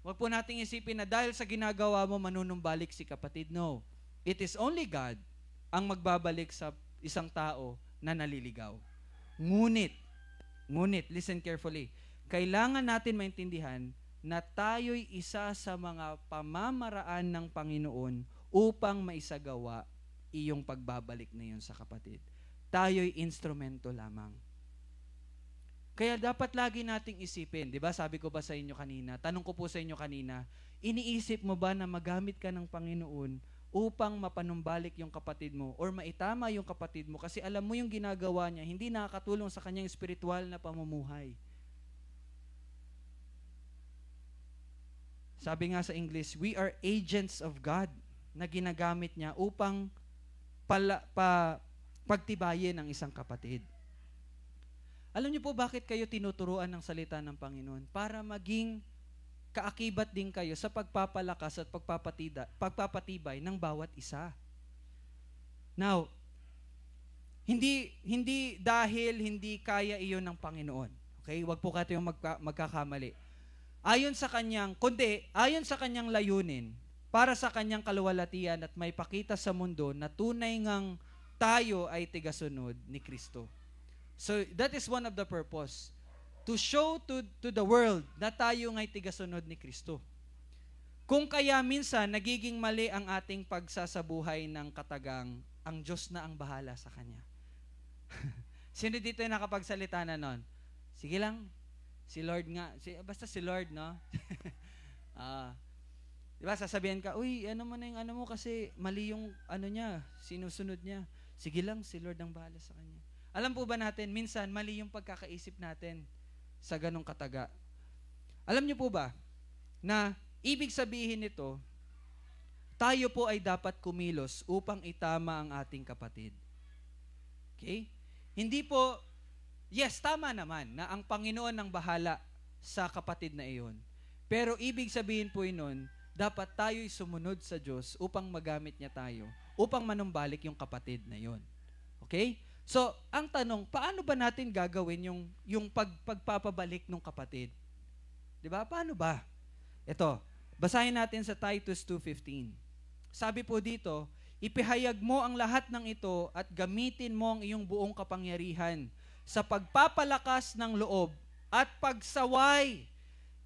Huwag po nating isipin na dahil sa ginagawa mo, manunumbalik si kapatid. No. It is only God ang magbabalik sa isang tao na naliligaw. Ngunit, listen carefully, kailangan natin maintindihan na tayo'y isa sa mga pamamaraan ng Panginoon upang maisagawa iyong pagbabalik na yun sa kapatid. Tayo'y instrumento lamang. Kaya dapat lagi nating isipin, di ba? Sabi ko ba sa inyo kanina, tanong ko po sa inyo kanina, iniisip mo ba na magamit ka ng Panginoon upang mapanumbalik yung kapatid mo or maitama yung kapatid mo kasi alam mo yung ginagawa niya, hindi nakakatulong sa kanyang spiritual na pamumuhay. Sabi nga sa English, we are agents of God na ginagamit niya upang pagtibayin ang isang kapatid. Alam niyo po bakit kayo tinuturuan ng salita ng Panginoon? Para maging kaakibat din kayo sa pagpapalakas at pagpapatibay ng bawat isa. Now, hindi dahil hindi kaya iyon ng Panginoon. Okay? Huwag po kayong magkakamali. Ayon sa kanyang layunin, para sa kanyang kaluwalhatian at may pakita sa mundo na tunay ngang tayo ay tigasunod ni Kristo. So that is one of the purpose, to show to the world na tayo nga'y tigasunod ni Kristo. Kung kaya minsan nagiging mali ang ating pagsasabuhay ng katagang, ang Diyos na ang bahala sa Kanya. Sino dito yung nakapagsalita na nun? Sige lang, si Lord nga, basta si Lord, no? Diba, sasabihin ka, uy, ano mo na yung ano mo kasi mali yung ano niya, sinusunod niya. Sige lang, si Lord ang bahala sa Kanya. Alam po ba natin, minsan, mali yung pagkakaisip natin sa ganong kataga. Alam niyo po ba, na ibig sabihin nito, tayo po ay dapat kumilos upang itama ang ating kapatid. Okay? Hindi po, yes, tama naman na ang Panginoon ang bahala sa kapatid na iyon. Pero ibig sabihin po yun, dapat tayo'y sumunod sa Diyos upang magamit niya tayo, upang manumbalik yung kapatid na iyon. Okay? So, ang tanong, paano ba natin gagawin yung pagpapabalik ng kapatid? 'Di ba? Paano ba? Ito, basahin natin sa Titus 2:15. Sabi po dito, ipahayag mo ang lahat ng ito at gamitin mo ang iyong buong kapangyarihan sa pagpapalakas ng loob at pagsaway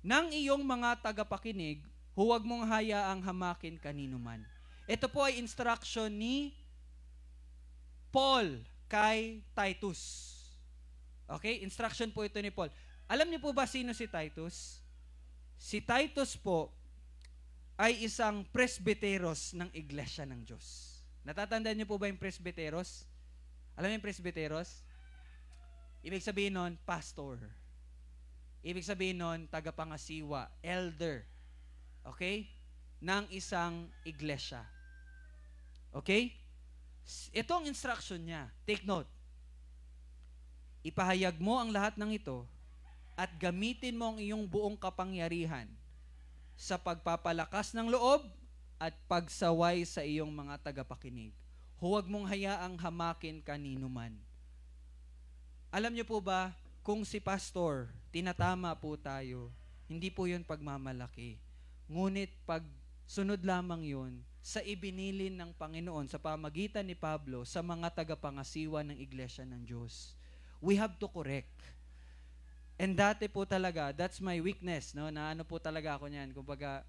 ng iyong mga tagapakinig, huwag mong hayaang hamakin kanino man. Ito po ay instruction ni Paul kay Titus. Okay? Instruction po ito ni Paul. Alam niyo po ba sino si Titus? Si Titus po ay isang presbyteros ng Iglesia ng Diyos. Natatandaan niyo po ba yung presbyteros? Alam niyo yung presbyteros? Ibig sabihin nun, pastor. Ibig sabihin nun, tagapangasiwa, elder. Okay? Ng isang iglesia. Okay? Ito ang instruction niya. Take note. Ipahayag mo ang lahat ng ito at gamitin mo ang iyong buong kapangyarihan sa pagpapalakas ng loob at pagsaway sa iyong mga tagapakinig. Huwag mong hayaang hamakin kanino man. Alam niyo po ba, kung si pastor, tinatama po tayo, hindi po yun pagmamalaki. Ngunit pag sunod lamang yun sa ibinilin ng Panginoon sa pamagitan ni Pablo sa mga tagapangasiwa ng Iglesia ng Diyos. We have to correct. And dati po talaga, that's my weakness, no? Na ano po talaga ako niyan. Kumbaga,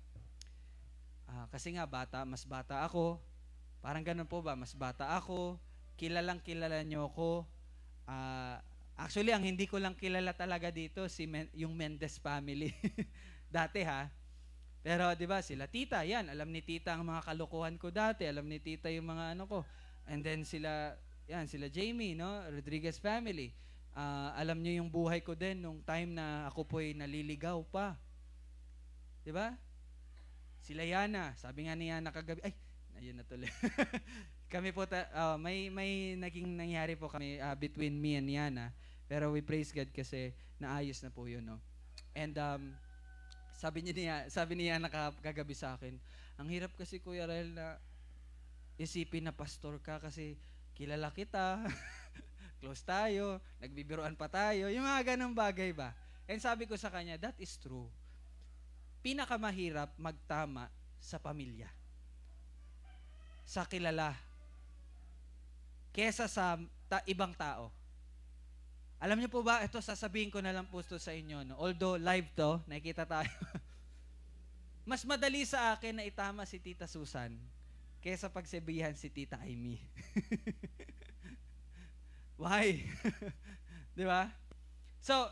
kasi nga mas bata ako, parang ganun po ba, mas bata ako, kilalang kilala niyo ako. Actually, ang hindi ko lang kilala talaga dito, yung Mendez family. Dati ha. Pero 'di ba, sila tita, yan, alam ni tita ang mga kalokohan ko dati, alam ni tita yung mga ano ko. And then sila Jamie, no, Rodriguez family. Alam niyo yung buhay ko din nung time na ako po'y naliligaw pa. 'Di ba? Sila Yana, sabi nga ni Yana kagabi, ayun na tuloy. Kami po may naging nangyari po kami between me and Yana. Pero we praise God kasi naayos na po yun, no? And sabi niya nakagabi sa akin, ang hirap kasi Kuya Rael na isipin na pastor ka kasi kilala kita, close tayo, nagbibiruan pa tayo, yung mga ganong bagay ba? And sabi ko sa kanya, that is true. Pinakamahirap magtama sa pamilya, sa kilala, kesa sa ibang tao. Alam niyo po ba, ito sasabihin ko na lang po ito sa inyo, no? Although live to, nakikita tayo. Mas madali sa akin na itama si Tita Susan kesa pagsabihan si Tita Amy. Why? Di ba? So,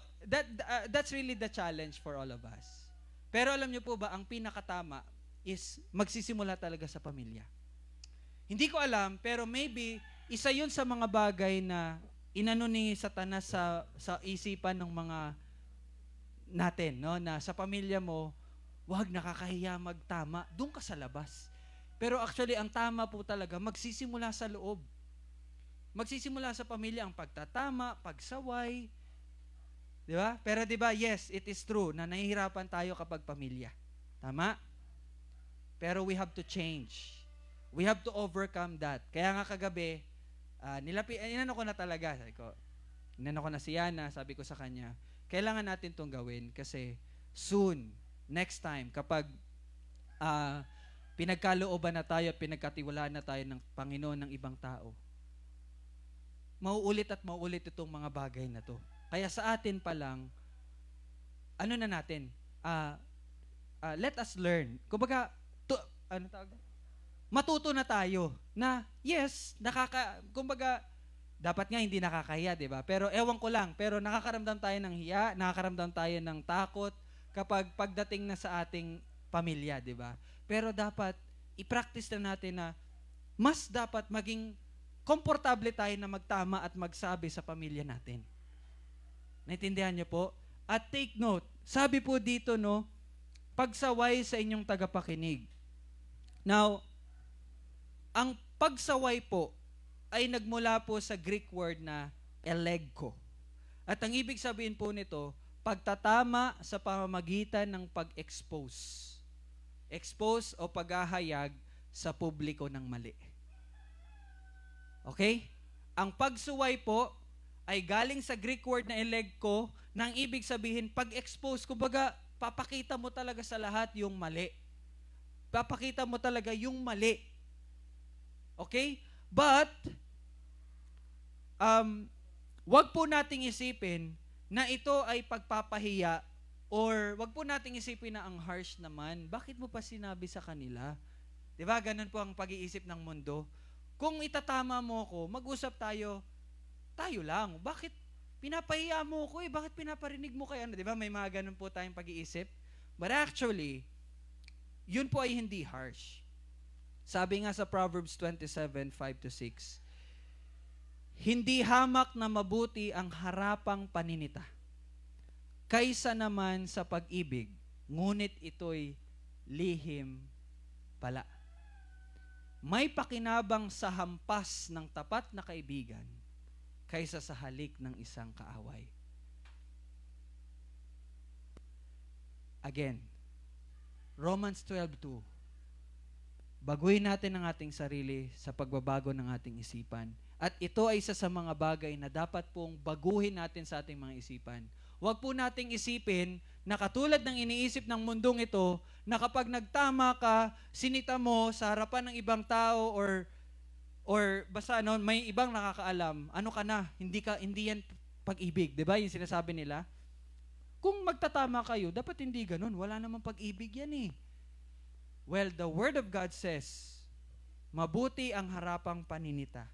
that's really the challenge for all of us. Pero alam niyo po ba, ang pinakatama is magsisimula talaga sa pamilya. Hindi ko alam, pero maybe isa yun sa mga bagay na inano ni Satanas sa isipan ng mga natin, no? Na sa pamilya mo, wag nakakahiya magtama, doon ka sa labas. Pero actually, ang tama po talaga, magsisimula sa loob. Magsisimula sa pamilya ang pagtatama, pagsaway, di ba? Pero di ba, yes, it is true na nahihirapan tayo kapag pamilya. Tama? Pero we have to change. We have to overcome that. Kaya nga kagabi, inano ko na talaga. Inano ko na si Yana, sabi ko sa kanya, kailangan natin itong gawin kasi soon, next time, kapag pinagkalooban na tayo at pinagkatiwalaan na tayo ng Panginoon ng ibang tao, mauulit at mauulit itong mga bagay na to. Kaya sa atin pa lang, ano na natin, let us learn. Kumbaga, matuto na tayo na, yes, kumbaga, dapat nga hindi nakakahiya, di ba? Pero ewan ko lang, pero nakakaramdam tayo ng hiya, nakakaramdam tayo ng takot kapag pagdating na sa ating pamilya, di ba? Pero dapat, i-practice na natin na mas dapat maging komportable tayo na magtama at magsabi sa pamilya natin. Naintindihan niyo po? At take note, sabi po dito, no, pagsaway sa inyong tagapakinig. Now, ang pagsaway po ay nagmula po sa Greek word na elegko. At ang ibig sabihin po nito, pagtatama sa pamamagitan ng pag-expose. Expose o paghahayag sa publiko ng mali. Okay? Ang pagsuway po ay galing sa Greek word na elegko, nang ibig sabihin, pag-expose, kumbaga, papakita mo talaga sa lahat yung mali. Papakita mo talaga yung mali. Okay? But, wag po nating isipin na ito ay pagpapahiya or wag po nating isipin na ang harsh naman. Bakit mo pa sinabi sa kanila? Diba? Ganun po ang pag-iisip ng mundo. Kung itatama mo ko, mag-usap tayo lang. Bakit pinapahiya mo ko Bakit pinaparinig mo kay ano? Diba? May mga ganun po tayong pag-iisip. But actually, yun po ay hindi harsh. Sabi nga sa Proverbs 27:5-6, hindi hamak na mabuti ang harapang paninita, kaysa naman sa pag-ibig, ngunit ito'y lihim pala. May pakinabang sa hampas ng tapat na kaibigan, kaysa sa halik ng isang kaaway. Again, Romans 12:2. Baguhin natin ang ating sarili sa pagbabago ng ating isipan. At ito ay isa sa mga bagay na dapat pong baguhin natin sa ating mga isipan. Huwag po nating isipin na katulad ng iniisip ng mundong ito, na kapag nagtama ka, sinita mo sa harapan ng ibang tao or basta may ibang nakakaalam, ano ka na, hindi yan pag-ibig. Diba yung sinasabi nila? Kung magtatama kayo, dapat hindi ganun. Wala namang pag-ibig yan eh. Well, the Word of God says, mabuti ang harapang paninita.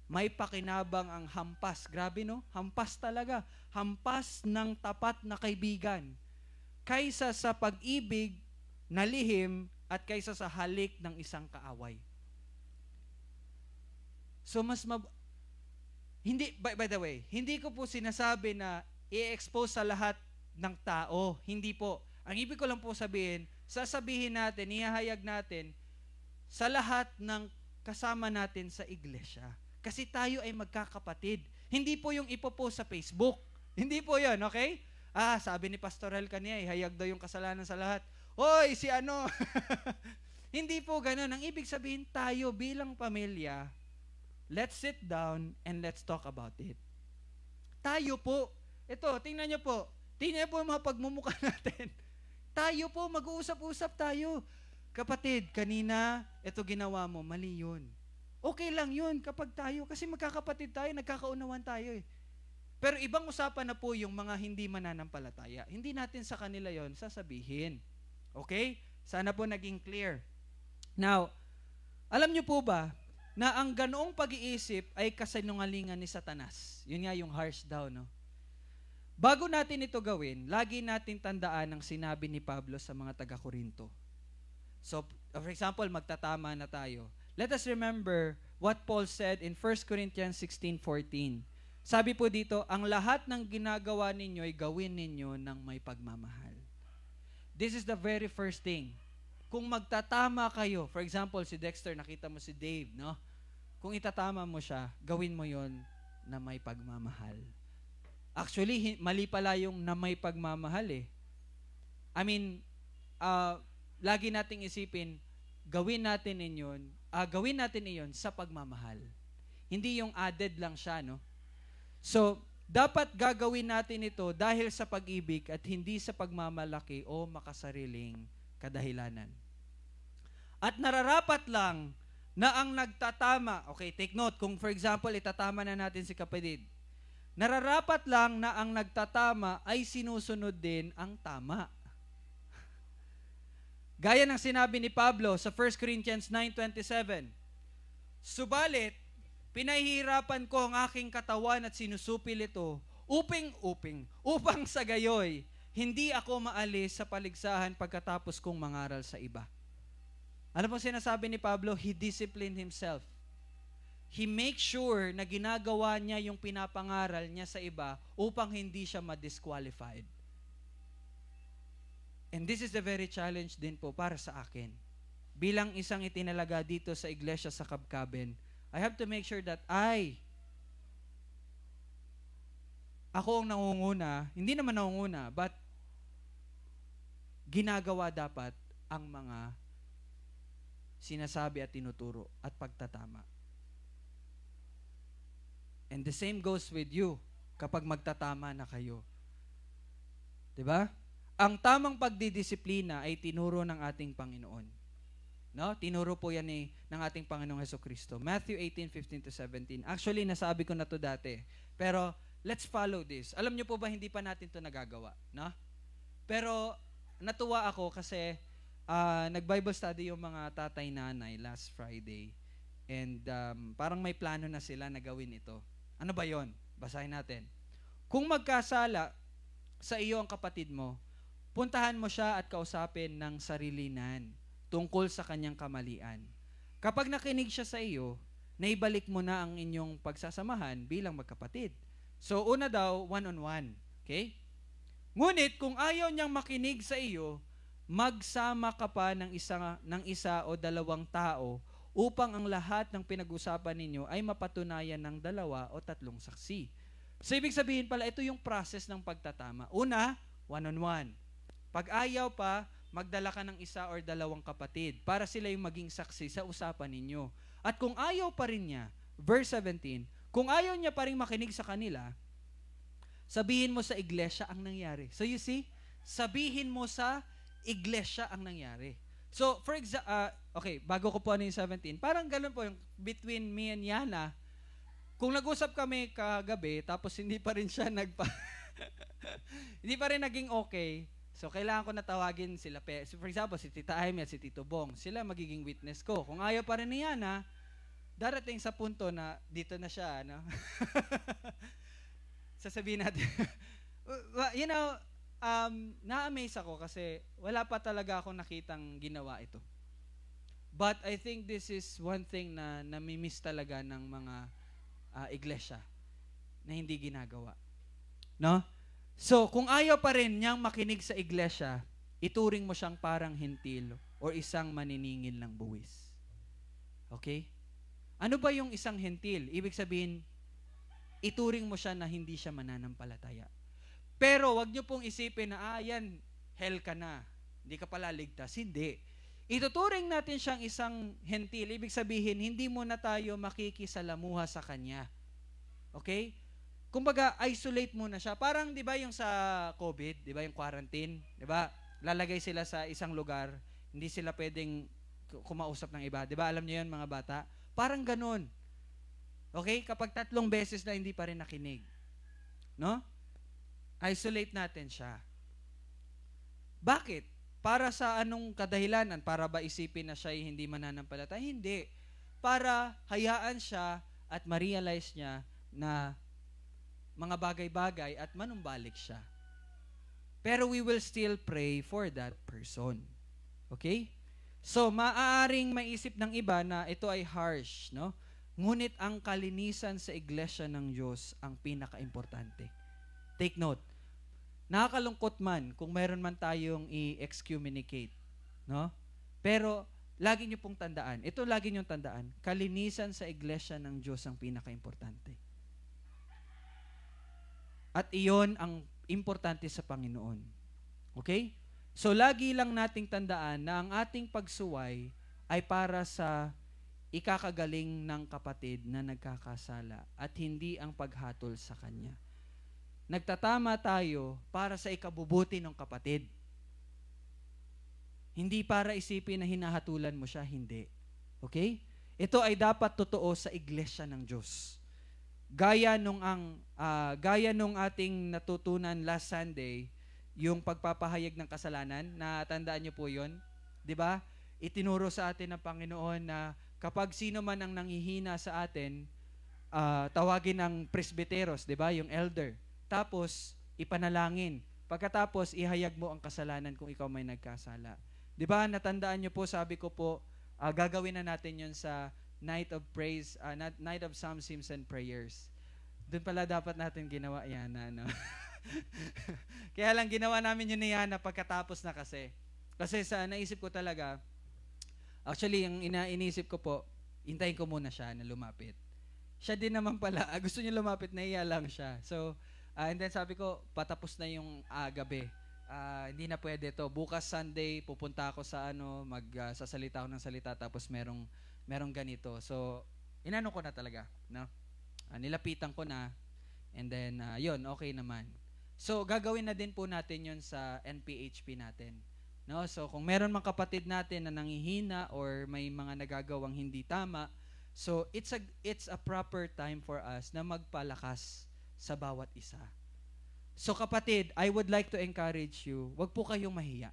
May pakinabang ang hampas. Grabe no? Hampas talaga. Hampas ng tapat na kaibigan. Kaysa sa pag-ibig na lihim at kaysa sa halik ng isang kaaway. So hindi, by the way, hindi ko po sinasabi na i-expose sa lahat ng tao. Hindi po. Ang ibig ko lang po sabihin, sasabihin natin, ihahayag natin sa lahat ng kasama natin sa iglesia. Kasi tayo ay magkakapatid. Hindi po yung ipopost sa Facebook. Hindi po yun, okay? Sabi ni Pastor El kanina, ihayag daw yung kasalanan sa lahat. Hoy, si ano? Hindi po ganun. Ang ibig sabihin, tayo bilang pamilya, let's sit down and let's talk about it. Tayo po, ito, tingnan nyo po. Tingnan nyo po yung mga pagmumukha natin. Tayo po, mag-uusap-usap tayo. Kapatid, kanina, ito ginawa mo, mali yun. Okay lang yun kapag tayo, kasi magkakapatid tayo, nagkakaunawan tayo eh. Pero ibang usapan na po yung mga hindi mananampalataya. Hindi natin sa kanila yon sasabihin. Okay? Sana po naging clear. Now, alam nyo po ba na ang ganoong pag-iisip ay kasinungalingan ni Satanas? Yun nga yung harsh daw, no? Bago natin ito gawin, lagi natin tandaan ang sinabi ni Pablo sa mga taga-Korinto. So, for example, magtatama na tayo. Let us remember what Paul said in 1 Corinthians 16:14. Sabi po dito, ang lahat ng ginagawa ninyo ay gawin ninyo ng may pagmamahal. This is the very first thing. Kung magtatama kayo, for example, si Dexter, nakita mo si Dave, no? Kung itatama mo siya, gawin mo yon na may pagmamahal. Actually, mali pala yung na may pagmamahal eh. I mean, lagi nating isipin, gawin natin iyon sa pagmamahal. Hindi yung added lang siya, no? So, dapat gagawin natin ito dahil sa pag-ibig at hindi sa pagmamalaki o makasariling kadahilanan. At nararapat lang na ang nagtatama, okay, take note, kung for example, itatama na natin si kapatid, nararapat lang na ang nagtatama ay sinusunod din ang tama. Gaya ng sinabi ni Pablo sa 1 Corinthians 9:27, subalit, pinahihirapan ko ang aking katawan at sinusupil ito upang sa gayoy, hindi ako maalis sa paligsahan pagkatapos kong mangaral sa iba. Ano po sinasabi ni Pablo? He disciplined himself. He makes sure na ginagawa niya yung pinapangaral niya sa iba upang hindi siya ma-disqualified. And this is the very challenge din po para sa akin. Bilang isang itinalaga dito sa iglesia sa Kabkaben, I have to make sure that ako ang nangunguna, hindi naman nangunguna, but ginagawa dapat ang mga sinasabi at tinuturo at pagtatama. And the same goes with you kapag magtatama na kayo. 'Di ba? Ang tamang pagdidisiplina ay tinuro ng ating Panginoon. No? Tinuro po yan ng ating Panginoong Hesukristo. Matthew 18:15-17. Actually, nasabi ko na to dati. Pero, let's follow this. Alam niyo po ba, hindi pa natin to nagagawa. No? Pero, natuwa ako kasi nag-Bible study yung mga tatay-nanay last Friday. And parang may plano na sila na gawin ito. Ano ba yon? Basahin natin. Kung magkasala sa iyo ang kapatid mo, puntahan mo siya at kausapin ng sarilinan tungkol sa kanyang kamalian. Kapag nakinig siya sa iyo, naibalik mo na ang inyong pagsasamahan bilang magkapatid. So, una daw, one-on-one. Okay? Ngunit, kung ayaw niyang makinig sa iyo, magsama ka pa ng isa o dalawang tao upang ang lahat ng pinag-usapan ninyo ay mapatunayan ng 2 o 3 saksi. So, ibig sabihin pala, ito yung process ng pagtatama. Una, one-on-one. Pag ayaw pa, magdala ka ng 1 or 2 kapatid para sila yung maging saksi sa usapan ninyo. At kung ayaw pa rin niya, verse 17, kung ayaw niya pa rin makinig sa kanila, sabihin mo sa iglesia ang nangyari. So you see, sabihin mo sa iglesia ang nangyari. So, for example, okay, bago ko po ano yung 17, parang ganun po yung between me and Yana. Kung nag-usap kami kagabi, tapos hindi pa rin siya hindi pa rin naging okay, so kailangan ko na tawagin sila. So, for example, si Tita Amy at si Tito Bong, sila magiging witness ko. Kung ayaw pa rin ni Yana, darating sa punto na dito na siya, no? Sasabihin natin, you know, na-amaze ako kasi wala pa talaga akong nakitang ginawa ito. But I think this is one thing na namimiss talaga ng mga iglesia na hindi ginagawa. No? So, kung ayaw pa rin niyang makinig sa iglesia, ituring mo siyang parang hintil or isang maniningil ng buwis. Okay? Ano ba yung isang hintil? Ibig sabihin, ituring mo siya na hindi siya mananampalataya. Pero wag niyo pong isipin na, yan, hell ka na. Hindi ka pala ligtas. Hindi. Ituturing natin siyang isang hentil. Ibig sabihin, hindi mo na tayo makikisalamuha sa kanya. Okay? Kumbaga, isolate muna siya. Parang, di ba, yung sa COVID, di ba, yung quarantine, di ba? Lalagay sila sa isang lugar, hindi sila pwedeng kumausap ng iba. Di ba, alam niyo yun, mga bata? Parang ganun. Okay? Kapag 3 beses na hindi pa rin nakinig. No? Isolate natin siya. Bakit? Para sa anong kadahilanan? Para ba isipin na siya ay hindi mananampalataya? Hindi. Para hayaan siya at ma-realize niya na mga bagay-bagay at manumbalik siya. Pero we will still pray for that person. Okay? So, maaaring maisip ng iba na ito ay harsh, no? Ngunit ang kalinisan sa iglesia ng Diyos ang pinaka-importante. Take note. Nakakalungkot man kung mayroon man tayong i-excommunicate, no? Pero lagi niyo pong tandaan, ito lagi niyo tandaan, kalinisan sa iglesia ng Diyos ang pinaka-importante. At iyon ang importante sa Panginoon. Okay? So lagi lang nating tandaan na ang ating pagsuway ay para sa ikakagaling ng kapatid na nagkakasala at hindi ang paghatol sa kanya. Nagtatama tayo para sa ikabubuti ng kapatid. Hindi para isipin na hinahatulan mo siya, hindi. Okay? Ito ay dapat totoo sa iglesia ng Diyos. Gaya nung ating natutunan last Sunday, yung pagpapahayag ng kasalanan, natandaan niyo po 'yon, 'di ba? Itinuro sa atin ng Panginoon na kapag sino man ang nanghihina sa atin, tawagin ng presbyteros, 'di ba? Yung elder. Tapos ipanalangin. Pagkatapos ihayag mo ang kasalanan kung ikaw may nagkasala. 'Di ba? Natandaan niyo po, sabi ko po, gagawin na natin 'yon sa Night of Praise, Night of Psalms, Hymns, and Prayers. Doon pala dapat natin ginawa yan, ano? Kaya lang ginawa namin yun ni Yana pagkatapos na kasi. Kasi sa naisip ko talaga, actually, yung iniisip ko po, hintayin ko muna siya na lumapit. Siya din naman pala, gusto niya lumapit, naiya lang siya. So, and then sabi ko, patapos na yung gabi. Hindi na pwede to. Bukas Sunday, pupunta ako sa sasalita ako ng salita, tapos merong ganito. So, inano ko na talaga, no? Nilapitan ko na, and then, yun, okay naman. So, gagawin na din po natin yun sa NPHP natin. No? So, kung meron mga kapatid natin na nangihina or may mga nagagawang hindi tama, so, it's a proper time for us na magpalakas sa bawat isa. So, kapatid, I would like to encourage you, wag po kayong mahiya.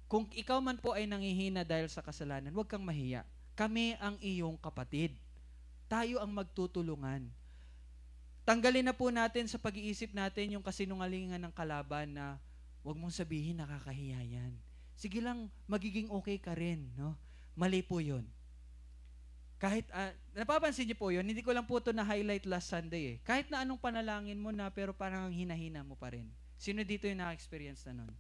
Kung ikaw man po ay nangihina dahil sa kasalanan, wag kang mahiya. Kami ang iyong kapatid. Tayo ang magtutulungan. Tanggalin na po natin sa pag-iisip natin yung kasinungalingan ng kalaban na huwag mong sabihin nakakahiya yan. Sige lang, magiging okay ka rin. No? Mali po yun. Kahit, napapansin niyo po yun, hindi ko lang po ito na-highlight last Sunday eh. Kahit na anong panalangin mo na pero parang hinahina mo pa rin. Sino dito yung na-experience na nun?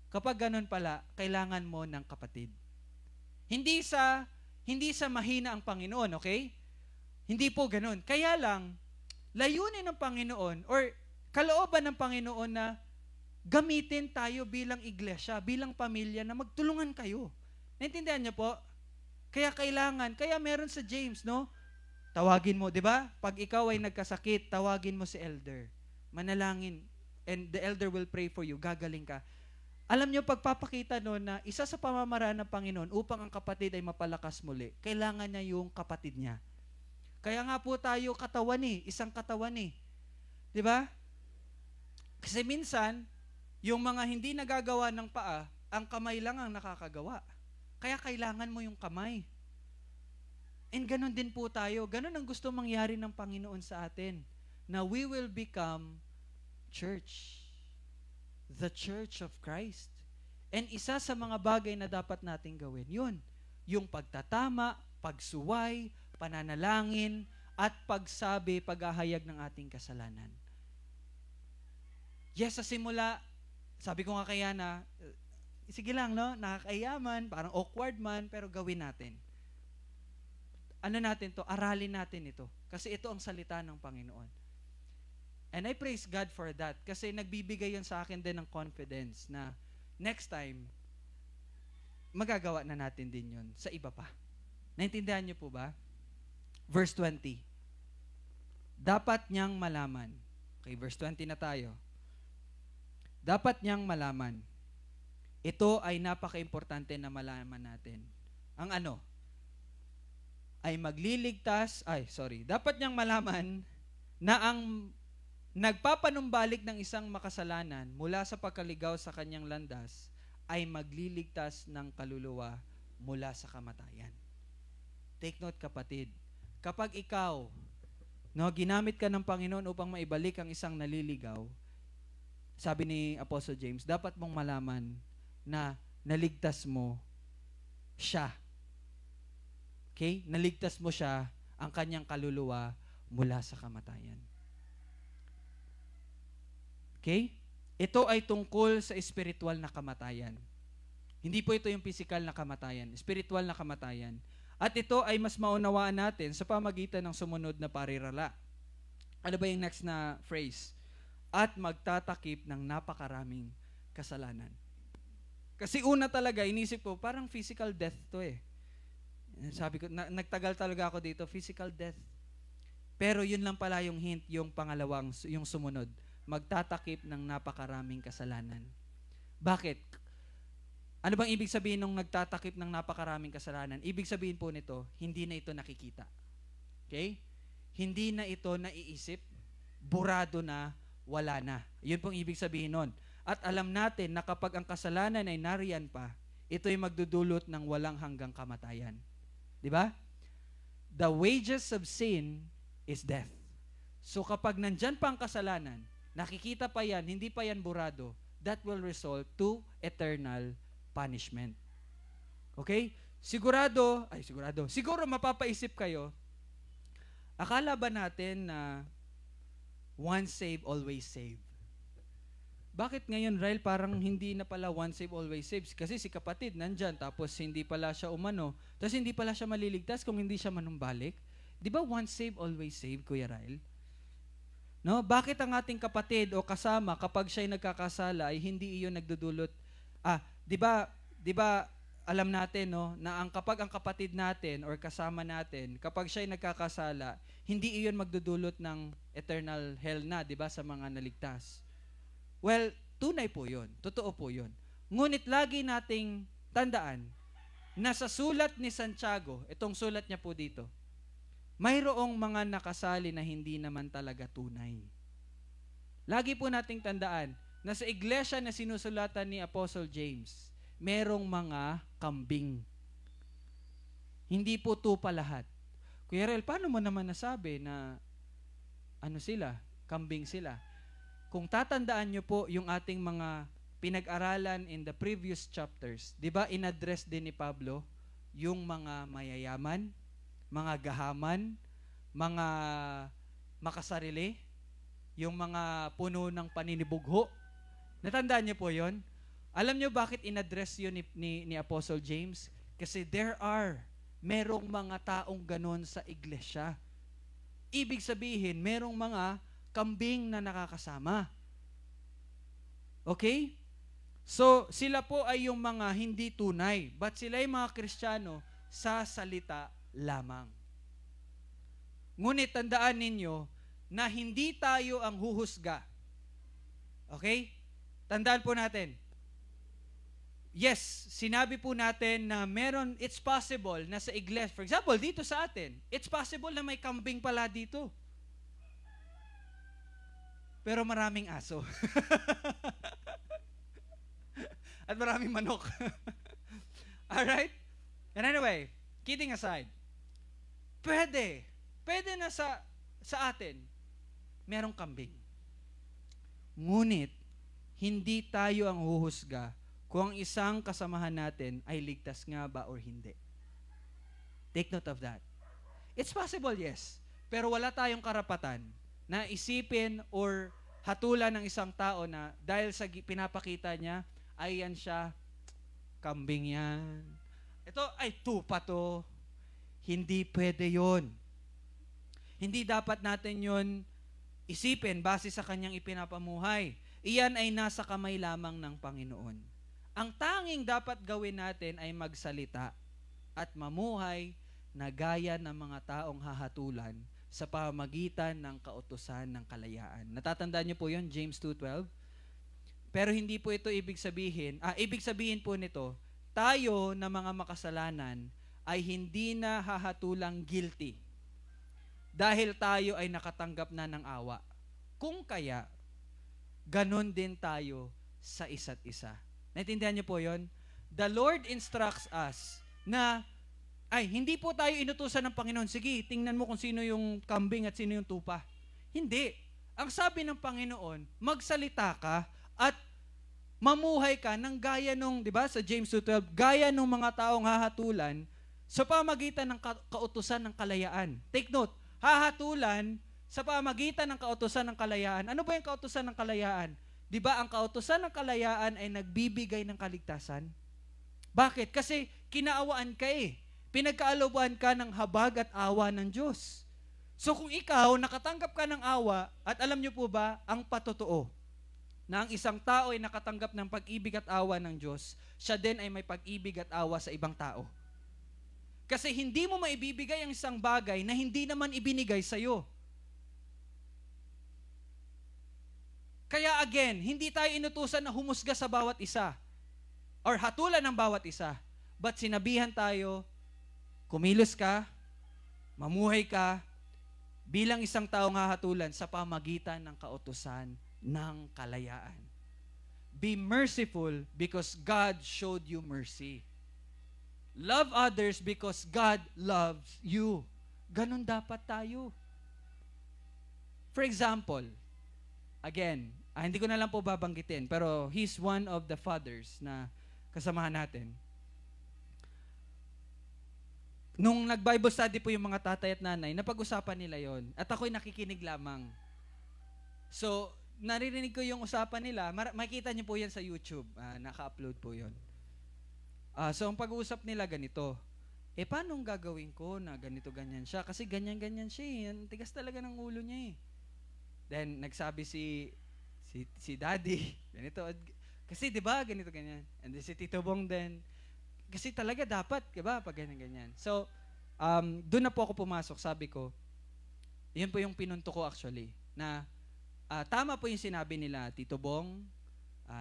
Kapag ganun pala, kailangan mo ng kapatid. Hindi sa mahina ang Panginoon, okay? Hindi po ganun. Kaya lang, layunin ng Panginoon or kalooban ng Panginoon na gamitin tayo bilang iglesia, bilang pamilya na magtulungan kayo. Naintindihan niyo po? Kaya meron sa James, no? Tawagin mo, di ba? Pag ikaw ay nagkasakit, tawagin mo si elder. Manalangin, and the elder will pray for you. Gagaling ka. Alam niyo, pagpapakita noon na isa sa pamamaraan ng Panginoon upang ang kapatid ay mapalakas muli, kailangan niya yung kapatid niya. Kaya nga po tayo katawan isang katawan Di ba? Kasi minsan, yung mga hindi nagagawa ng paa, ang kamay lang ang nakakagawa. Kaya kailangan mo yung kamay. And ganun din po tayo. Ganun ang gusto mangyari ng Panginoon sa atin. Na we will become church. The church of Christ. And isa sa mga bagay na dapat nating gawin, yun. Yung pagtatama, pagsuway, pananalangin, at pagsabi, paghahayag ng ating kasalanan. Yes, sa simula, sabi ko nga kaya na, sige lang, no? Nakakayaman, parang awkward man, pero gawin natin. ano natin to, aralin natin ito. Kasi ito ang salita ng Panginoon. And I praise God for that. Kasi nagbibigay yun sa akin din ng confidence na next time, magagawa na natin din yun sa iba pa. Naintindihan niyo po ba? Verse 20. Dapat niyang malaman. Okay, verse 20 na tayo. Dapat niyang malaman. Ito ay napaka-importante na malaman natin. Ang ano? Ay magliligtas, dapat niyang malaman na ang nagpapanumbalik ng isang makasalanan mula sa pagkaligaw sa kanyang landas ay magliligtas ng kaluluwa mula sa kamatayan. Take note, kapatid. Kapag ikaw, ginamit ka ng Panginoon upang maibalik ang isang naliligaw, sabi ni Apostle James, dapat mong malaman na naligtas mo siya. Okay? Naligtas mo siya, ang kanyang kaluluwa mula sa kamatayan. Okay? Ito ay tungkol sa spiritual na kamatayan. Hindi po ito yung physical na kamatayan, spiritual na kamatayan. At ito ay mas maunawaan natin sa pamagitan ng sumunod na parirala. Ano ba yung next na phrase? At magtatakip ng napakaraming kasalanan. Kasi una talaga, inisip ko, parang physical death to eh. Sabi ko, nagtagal talaga ako dito, physical death. Pero yun lang pala yung hint, yung pangalawang, yung sumunod. Magtatakip ng napakaraming kasalanan. Bakit? Ano bang ibig sabihin nung nagtatakip ng napakaraming kasalanan? Ibig sabihin po nito, hindi na ito nakikita. Okay? Hindi na ito naiisip, burado na, wala na. Yun pong ibig sabihin nun. At alam natin na kapag ang kasalanan ay nariyan pa, ito ay magdudulot ng walang hanggang kamatayan. Di ba? The wages of sin is death. So kapag nandyan pa ang kasalanan, nakikita pa yan, hindi pa yan burado, that will result to eternal punishment. Okay? Siguro mapapaisip kayo, akala ba natin na once saved, always saved? Bakit ngayon, Ryle, parang hindi na pala once saved, always saved? Kasi si kapatid nandyan, tapos hindi pala siya umano, tapos hindi pala siya maliligtas kung hindi siya manumbalik. Di ba once saved, always saved, Kuya Ryle? No? Bakit ang ating kapatid o kasama, kapag siya'y nagkakasala, ay hindi iyon nagdudulot? Di ba alam natin, no, na kapag ang kapatid natin or kasama natin, kapag siya'y nagkakasala, hindi iyon magdudulot ng eternal hell na, di ba, sa mga naligtas. Well, tunay po yun. Totoo po yun. Ngunit lagi nating tandaan na sa sulat ni Santiago, itong sulat niya po dito, mayroong mga nakasali na hindi naman talaga tunay. Lagi po nating tandaan na sa iglesia na sinusulatan ni Apostle James, merong mga kambing. Hindi po tupa lahat. Kuya Rel, paano mo naman nasabi na kambing sila? Kung tatandaan nyo po yung ating mga pinag-aralan in the previous chapters, di ba in-address din ni Pablo yung mga mayayaman, mga gahaman, mga makasarili, yung mga puno ng paninibugho. Natandaan niyo po yon? Alam niyo bakit in-address yun ni Apostle James? Kasi merong mga taong ganon sa iglesia. Ibig sabihin, merong mga kambing na nakakasama. Okay? So, sila po ay yung mga hindi tunay, but sila ay mga Kristiyano sa salita lamang. Ngunit tandaan ninyo na hindi tayo ang huhusga. Okay? Tandaan po natin. Yes, sinabi po natin na it's possible na sa iglesia, for example, dito sa atin, it's possible na may kambing pala dito. Pero maraming aso. At maraming manok. Alright? And anyway, kidding aside, pwede na sa atin, merong kambing. Ngunit, hindi tayo ang huhusga kung ang isang kasamahan natin ay ligtas nga ba or hindi. Take note of that. It's possible, yes. Pero wala tayong karapatan na isipin or hatulan ng isang tao na dahil sa pinapakita niya, ay yan siya, kambing yan. Ito ay tupa to. Hindi pwede yon. Hindi dapat natin yon isipin base sa kanyang ipinapamuhay. Iyan ay nasa kamay lamang ng Panginoon. Ang tanging dapat gawin natin ay magsalita at mamuhay na gaya ng mga taong hahatulan sa pamamagitan ng kautusan ng kalayaan. Natatandaan niyo po yun, James 2:12? Pero hindi po ito ibig sabihin po nito, tayo na mga makasalanan ay hindi na hahatulang guilty dahil tayo ay nakatanggap na ng awa. Kung kaya, ganon din tayo sa isa't isa. Naintindihan niyo po yon? The Lord instructs us na, hindi po tayo inutusan ng Panginoon. Sige, tingnan mo kung sino yung kambing at sino yung tupa. Hindi. Ang sabi ng Panginoon, magsalita ka at mamuhay ka ng gaya nung, di ba, sa James 2:12, gaya nung mga taong hahatulan sa pamagitan ng kautusan ng kalayaan. Take note, hahatulan sa pamagitan ng kautusan ng kalayaan. Ano ba yung kautusan ng kalayaan? Di ba, ang kautusan ng kalayaan ay nagbibigay ng kaligtasan? Bakit? Kasi kinaawaan ka eh. Pinagkaalooban ka ng habag at awa ng Diyos. So kung ikaw, nakatanggap ka ng awa, at alam niyo po ba, ang patotoo, na ang isang tao ay nakatanggap ng pag-ibig at awa ng Diyos, siya din ay may pag-ibig at awa sa ibang tao. Kasi hindi mo maibibigay ang isang bagay na hindi naman ibinigay sa'yo. Kaya again, hindi tayo inutusan na humusga sa bawat isa or hatulan ng bawat isa. But sinabihan tayo, kumilos ka, mamuhay ka, bilang isang taong hahatulan sa pamagitan ng kautusan ng kalayaan. Be merciful because God showed you mercy. Love others because God loves you. Ganon dapat tayo. For example, again, hindi ko na lang po babanggitin, pero he's one of the fathers na kasamahan natin. Nung nag-Bible study po yung mga tatay at nanay, napag-usapan nila yon at ako'y nakikinig lamang. So, naririnig ko yung usapan nila. Makikita niyo po yan sa YouTube. Naka-upload po yon. So, ang pag-uusap nila ganito, paano gagawin ko na ganito-ganyan siya? Kasi ganyan-ganyan siya eh. Ang tigas talaga ng ulo niya eh. Then, nagsabi si Daddy, ganito. Kasi, di ba, ganito-ganyan. And then, si Tito Bong din. Kasi talaga dapat, di ba, pag ganyan-ganyan. So, doon na po ako pumasok. Sabi ko, yun po yung pinunto ko actually, na tama po yung sinabi nila Tito Bong,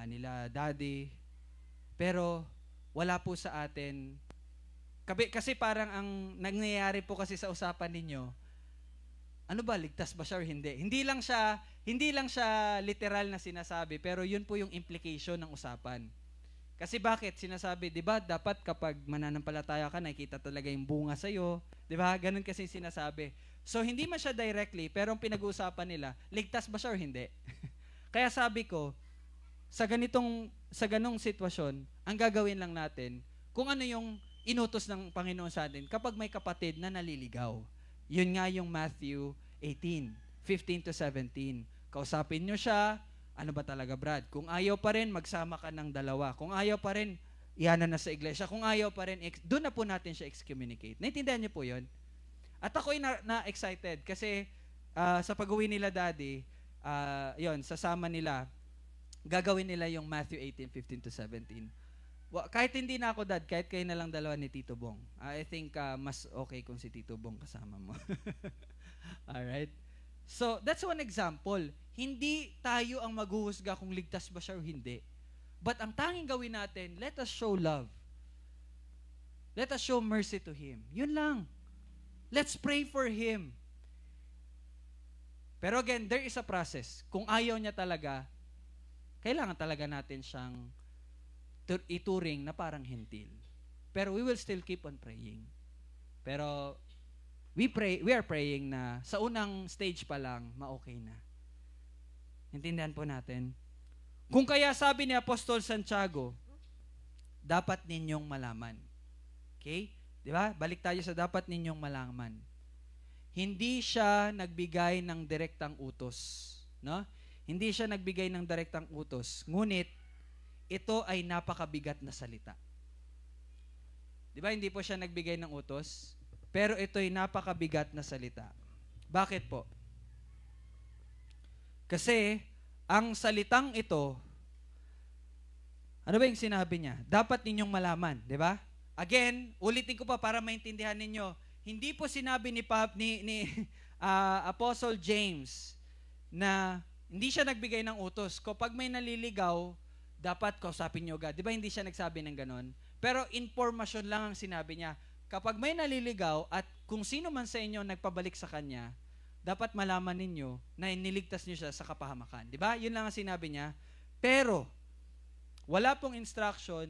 nila Daddy, pero wala po sa atin. Kasi parang ang nangyayari po kasi sa usapan ninyo, ano ba, ligtas ba siya or hindi? Hindi lang siya literal na sinasabi, pero yun po yung implication ng usapan. Kasi bakit? Sinasabi, di ba, dapat kapag mananampalataya ka, nakikita talaga yung bunga sa'yo. Di ba? Ganun kasi sinasabi. So, hindi man siya directly, pero ang pinag-uusapan nila, ligtas ba siya or hindi? Kaya sabi ko, sa ganong sitwasyon, ang gagawin lang natin, kung ano yung inutos ng Panginoon sa atin, kapag may kapatid na naliligaw. Yun nga yung Matthew 18:15-17. Kausapin nyo siya, ano ba talaga, Brad? Kung ayaw pa rin, magsama ka ng dalawa. Kung ayaw pa rin, iyanan na sa iglesia. Kung ayaw pa rin, doon na po natin siya excommunicate. Naintindihan niyo po yun? At ako'y na-excited kasi sa pag-uwi nila Daddy, yun, sasama nila, gagawin nila yung Matthew 18:15-17. Kahit hindi na ako, Dad, kahit kayo na lang dalawa ni Tito Bong. I think mas okay kung si Tito Bong kasama mo. Alright? So, that's one example. Hindi tayo ang maghuhusga kung ligtas ba siya o hindi. But ang tanging gawin natin, let us show love. Let us show mercy to him. Yun lang. Let's pray for him. Pero again, there is a process. Kung ayaw niya talaga, kailangan talaga natin siyang ituring na parang hentil. Pero we will still keep on praying. Pero we are praying na sa unang stage pa lang, ma-okay na. Intindihan po natin. Kung kaya sabi ni Apostol Santiago, dapat ninyong malaman. Okay? Di ba? Balik tayo sa dapat ninyong malaman. Hindi siya nagbigay ng direktang utos. No? Hindi siya nagbigay ng direktang utos. Ngunit, ito ay napakabigat na salita. Di ba? Hindi po siya nagbigay ng utos. pero ito'y napakabigat na salita. Bakit po? Kasi, ang salitang ito, ano ba yung sinabi niya? Dapat ninyong malaman, di ba? Again, ulitin ko pa para maintindihan ninyo. Hindi po sinabi ni Apostle James na hindi siya nagbigay ng utos. Kapag may naliligaw, dapat kausapin niyo agad. Di ba hindi siya nagsabi ng ganon? Pero informasyon lang ang sinabi niya. Kapag may naliligaw at kung sino man sa inyo nagpabalik sa kanya, dapat malaman ninyo na iniligtas niyo siya sa kapahamakan. Di ba? Yun lang ang sinabi niya. Pero, wala pong instruction.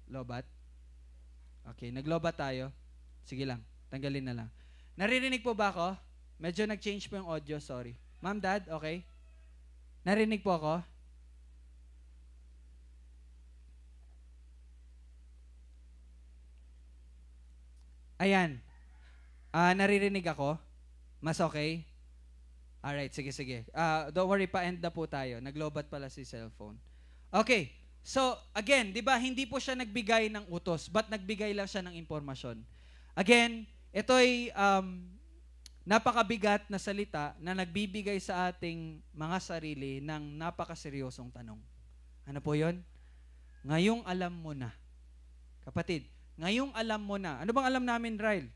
Lobat? Okay, naglobat tayo. Sige lang, tanggalin na lang. Naririnig po ba ako? Medyo nag-change po yung audio, sorry. Ma'am, Dad, okay? Narinig po ako? Ayan. Naririnig ako? Mas okay? Alright, sige. Don't worry, pa-end na po tayo. Naglobat pala si cellphone. Okay, so again, di ba, hindi po siya nagbigay ng utos, but nagbigay lang siya ng impormasyon. Again, ito'y napakabigat na salita na nagbibigay sa ating mga sarili ng napakaseryosong tanong. Ano po yon? Ngayong alam mo na. Kapatid, ngayong alam mo na. Ano bang alam namin, Ryle?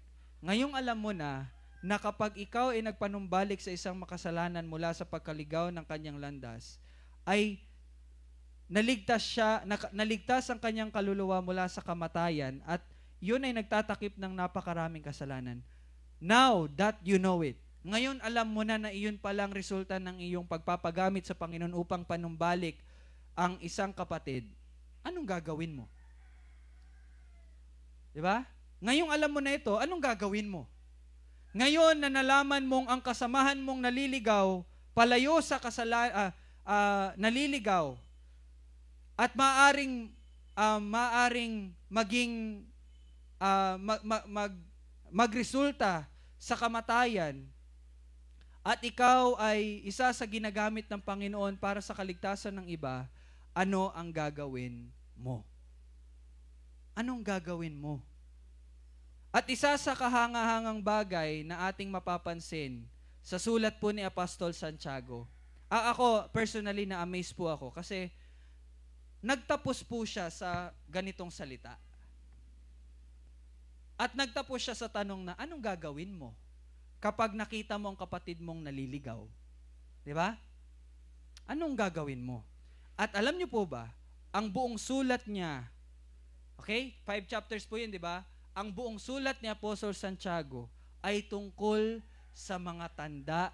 Ngayong alam mo na kapag ikaw ay nagpanumbalik sa isang makasalanan mula sa pagkaligaw ng kanyang landas, ay naligtas ang kanyang kaluluwa mula sa kamatayan at yun ay nagtatakip ng napakaraming kasalanan. Now that you know it. Ngayon alam mo na iyon palang resulta ng iyong pagpapagamit sa Panginoon upang panumbalik ang isang kapatid. Anong gagawin mo? Di ba? Ngayong alam mo na ito, anong gagawin mo? Ngayon na nalaman mong ang kasamahan mong naliligaw, palayo sa naliligaw, at maaring maging magresulta sa kamatayan, at ikaw ay isa sa ginagamit ng Panginoon para sa kaligtasan ng iba, ano ang gagawin mo? Anong gagawin mo? At isa sa kahangahangang bagay na ating mapapansin sa sulat po ni Apostol Santiago, ako personally na-amaze po ako kasi nagtapos po siya sa ganitong salita. At nagtapos siya sa tanong na, anong gagawin mo kapag nakita mo ang kapatid mong naliligaw? Di ba? Anong gagawin mo? At alam niyo po ba, ang buong sulat niya, okay? 5 chapters po yun, di ba? Ang buong sulat ni Apostol Santiago ay tungkol sa mga tanda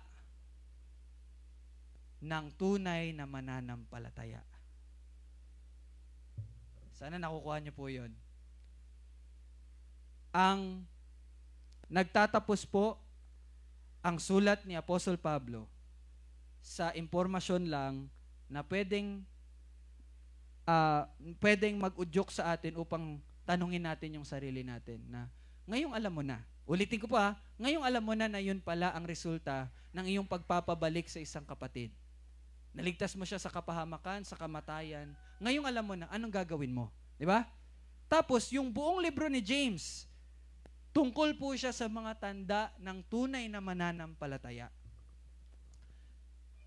ng tunay na mananampalataya. Sana nakukuha niyo po yun. Ang nagtatapos po ang sulat ni Apostol Pablo sa impormasyon lang na pwedeng mag-udyok sa atin upang tanungin natin yung sarili natin na ngayong alam mo na. Ulitin ko pa, ngayong alam mo na yun pala ang resulta ng iyong pagpapabalik sa isang kapatid. Naligtas mo siya sa kapahamakan, sa kamatayan. Ngayong alam mo na, anong gagawin mo? Di ba? Tapos, yung buong libro ni James, tungkol po siya sa mga tanda ng tunay na mananampalataya.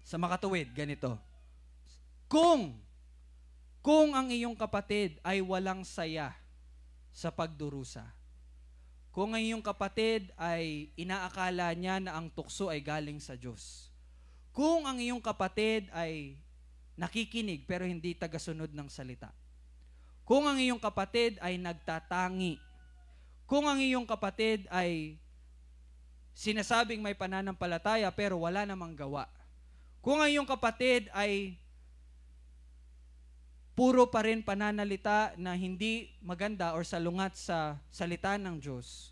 Sa makatuwid, ganito. Kung ang iyong kapatid ay walang saya sa pagdurusa, kung ang iyong kapatid ay inaakala niya na ang tukso ay galing sa Diyos, kung ang iyong kapatid ay nakikinig pero hindi tagasunod ng salita, kung ang iyong kapatid ay nagtatangi, kung ang iyong kapatid ay sinasabing may pananampalataya pero wala namang gawa, kung ang iyong kapatid ay puro pa rin pananalita na hindi maganda or salungat sa salita ng Diyos,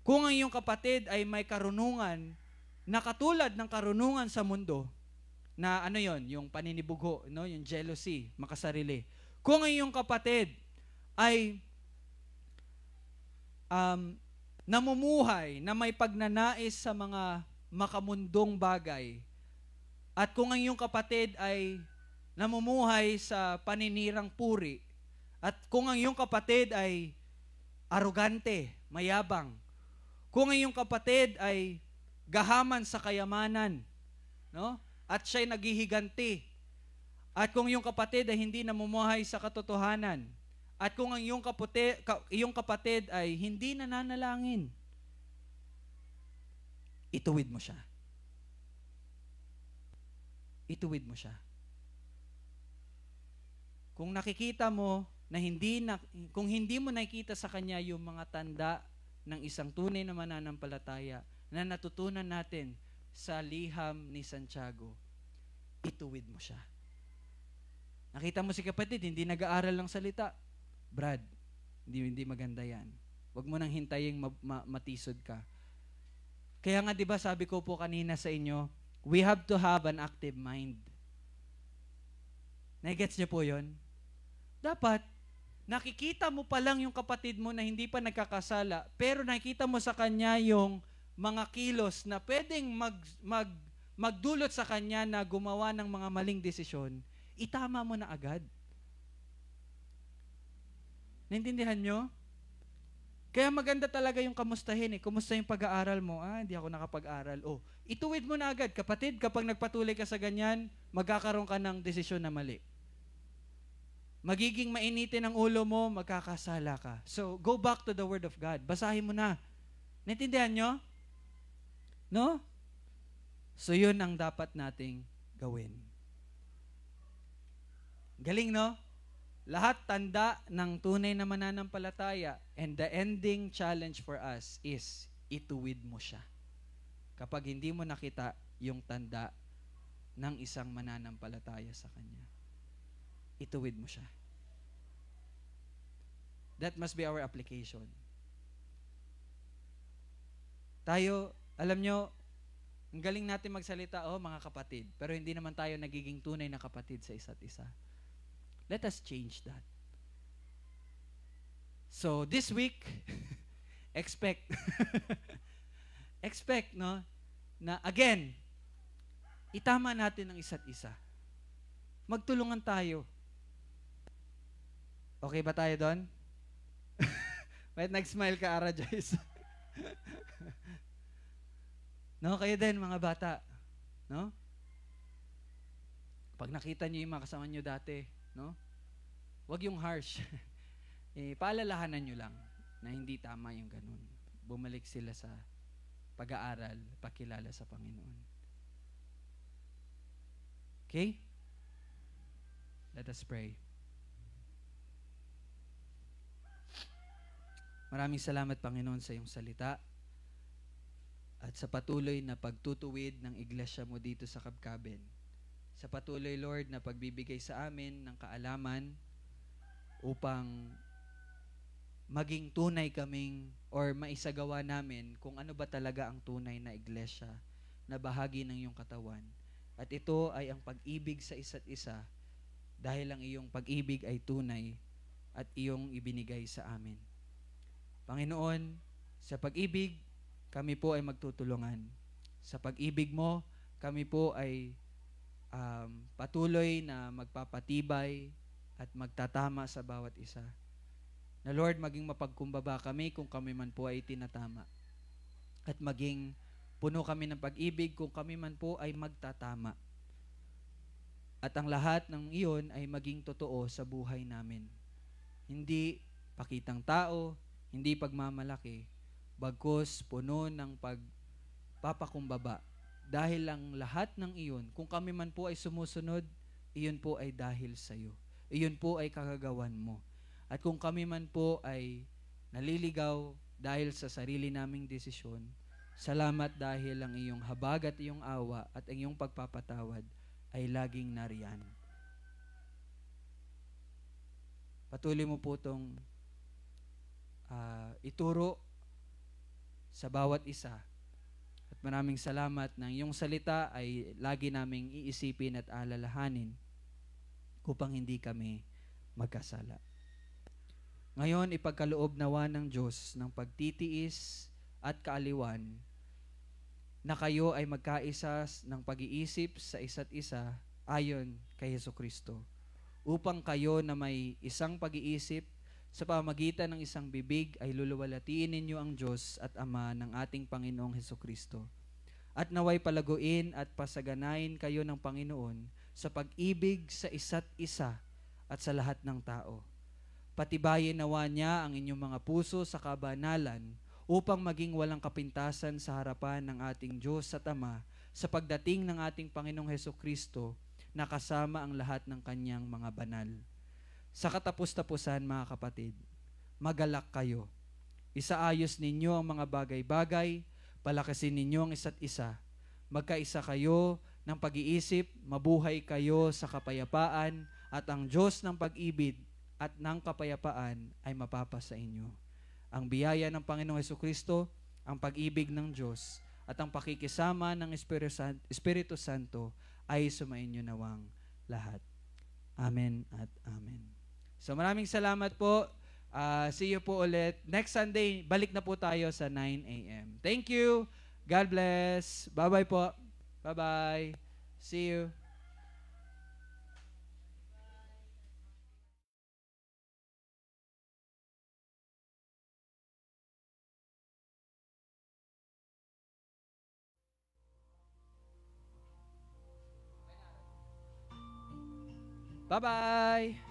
kung ang iyong kapatid ay may karunungan na katulad ng karunungan sa mundo, na ano yon, yung paninibugho, no? Yung jealousy, makasarili. Kung ang iyong kapatid ay namumuhay na may pagnanais sa mga makamundong bagay, at kung ang iyong kapatid ay namumuhay sa paninirang puri, at kung ang iyong kapatid ay arogante, mayabang. Kung ang iyong kapatid ay gahaman sa kayamanan, no? At siya'y naghihiganti. At kung iyong kapatid ay hindi namumuhay sa katotohanan, at kung ang iyong kapatid ay hindi nananalangin, ituwid mo siya. Ituwid mo siya. Kung nakikita mo na kung hindi mo nakikita sa kanya yung mga tanda ng isang tunay na mananampalataya na natutunan natin sa liham ni Santiago, ituwid mo siya. Nakita mo si kapatid, hindi nag-aaral ng salita. Brad, hindi maganda yan. Huwag mo nang hintayin matisod ka. Kaya nga 'di ba sabi ko po kanina sa inyo, we have to have an active mind. Nagets niyo po 'yon? Dapat nakikita mo pa lang yung kapatid mo na hindi pa nagkakasala, pero nakikita mo sa kanya yung mga kilos na pwedeng magdulot sa kanya na gumawa ng mga maling desisyon, itama mo na agad. Naintindihan nyo? Kaya maganda talaga yung kamustahin eh. Kumusta yung pag-aaral mo? Hindi ako nakapag-aral. Ituwid mo na agad. Kapatid, kapag nagpatuloy ka sa ganyan, magkakaroon ka ng desisyon na mali. Magiging mainitin ang ulo mo, magkakasala ka. So, go back to the Word of God. Basahin mo na. Naintindihan nyo? No? So, yun ang dapat nating gawin. Galing, no? Lahat tanda ng tunay na mananampalataya, and the ending challenge for us is ituwid mo siya. Kapag hindi mo nakita yung tanda ng isang mananampalataya sa Kanya, ituwid mo siya. That must be our application. Tayo, alam nyo, ang galing natin magsalita, mga kapatid, pero hindi naman tayo nagiging tunay na kapatid sa isa't isa. Let us change that. So, this week, expect, no, na again, itama natin ang isa't isa. Magtulungan tayo. Okay ba tayo doon? Wait, nag-smile ka, Ara Joyce. No, kayo din, mga bata. No? Pag nakita niyo yung mga kasama niyo dati, no? Huwag yung harsh. Paalalahanan nyo lang na hindi tama yung ganun. Bumalik sila sa pag-aaral, pakilala sa Panginoon. Okay? Let us pray. Maraming salamat, Panginoon, sa iyong salita at sa patuloy na pagtutuwid ng iglesia mo dito sa Kabkaben. Sa patuloy, Lord, na pagbibigay sa amin ng kaalaman upang maging tunay kaming or maisagawa namin kung ano ba talaga ang tunay na iglesia na bahagi ng iyong katawan. At ito ay ang pag-ibig sa isa't isa dahil ang iyong pag-ibig ay tunay at iyong ibinigay sa amin. Panginoon, sa pag-ibig, kami po ay magtutulungan. Sa pag-ibig mo, kami po ay patuloy na magpapatibay at magtatama sa bawat isa. Na Lord, maging mapagkumbaba kami kung kami man po ay tinatama. At maging puno kami ng pag-ibig kung kami man po ay magtatama. At ang lahat ng iyon ay maging totoo sa buhay namin. Hindi pakitang tao, hindi pagmamalaki, bagkus puno ng pagpapakumbaba. Dahil ang lahat ng iyon, kung kami man po ay sumusunod, iyon po ay dahil sa iyo. Iyon po ay kagagawan mo. At kung kami man po ay naliligaw dahil sa sarili naming desisyon, salamat dahil ang iyong habag at iyong awa at ang iyong pagpapatawad ay laging nariyan. Patuloy mo po itong ituro sa bawat isa. At maraming salamat na iyong salita ay lagi naming iisipin at alalahanin upang hindi kami magkasala. Ngayon, ipagkaloob nawa ng Diyos ng pagtitiis at kaaliwan na kayo ay magkaisa ng pag-iisip sa isa't isa ayon kay Hesukristo, upang kayo na may isang pag-iisip Sa pamagitan ng isang bibig ay luluwalhatiin ninyo ang Diyos at Ama ng ating Panginoong Hesukristo. At naway palaguin at pasaganain kayo ng Panginoon sa pag-ibig sa isa't isa at sa lahat ng tao. Patibayin nawa niya ang inyong mga puso sa kabanalan upang maging walang kapintasan sa harapan ng ating Diyos at Ama sa pagdating ng ating Panginoong Hesukristo na kasama ang lahat ng kanyang mga banal. Sa katapus-tapusan, mga kapatid, magalak kayo. Isaayos ninyo ang mga bagay-bagay, palakasin ninyo ang isa't isa. Magkaisa kayo ng pag-iisip, mabuhay kayo sa kapayapaan, at ang Diyos ng pag-ibig at ng kapayapaan ay mapapasa inyo. Ang biyaya ng Panginoong Hesukristo, ang pag-ibig ng Diyos, at ang pakikisama ng Espiritu Santo ay sumainyo nawang lahat. Amen at amen. So maraming salamat po. See you po ulit. Next Sunday, balik na po tayo sa 9 a.m. Thank you. God bless. Bye-bye po. Bye-bye. See you. Bye-bye.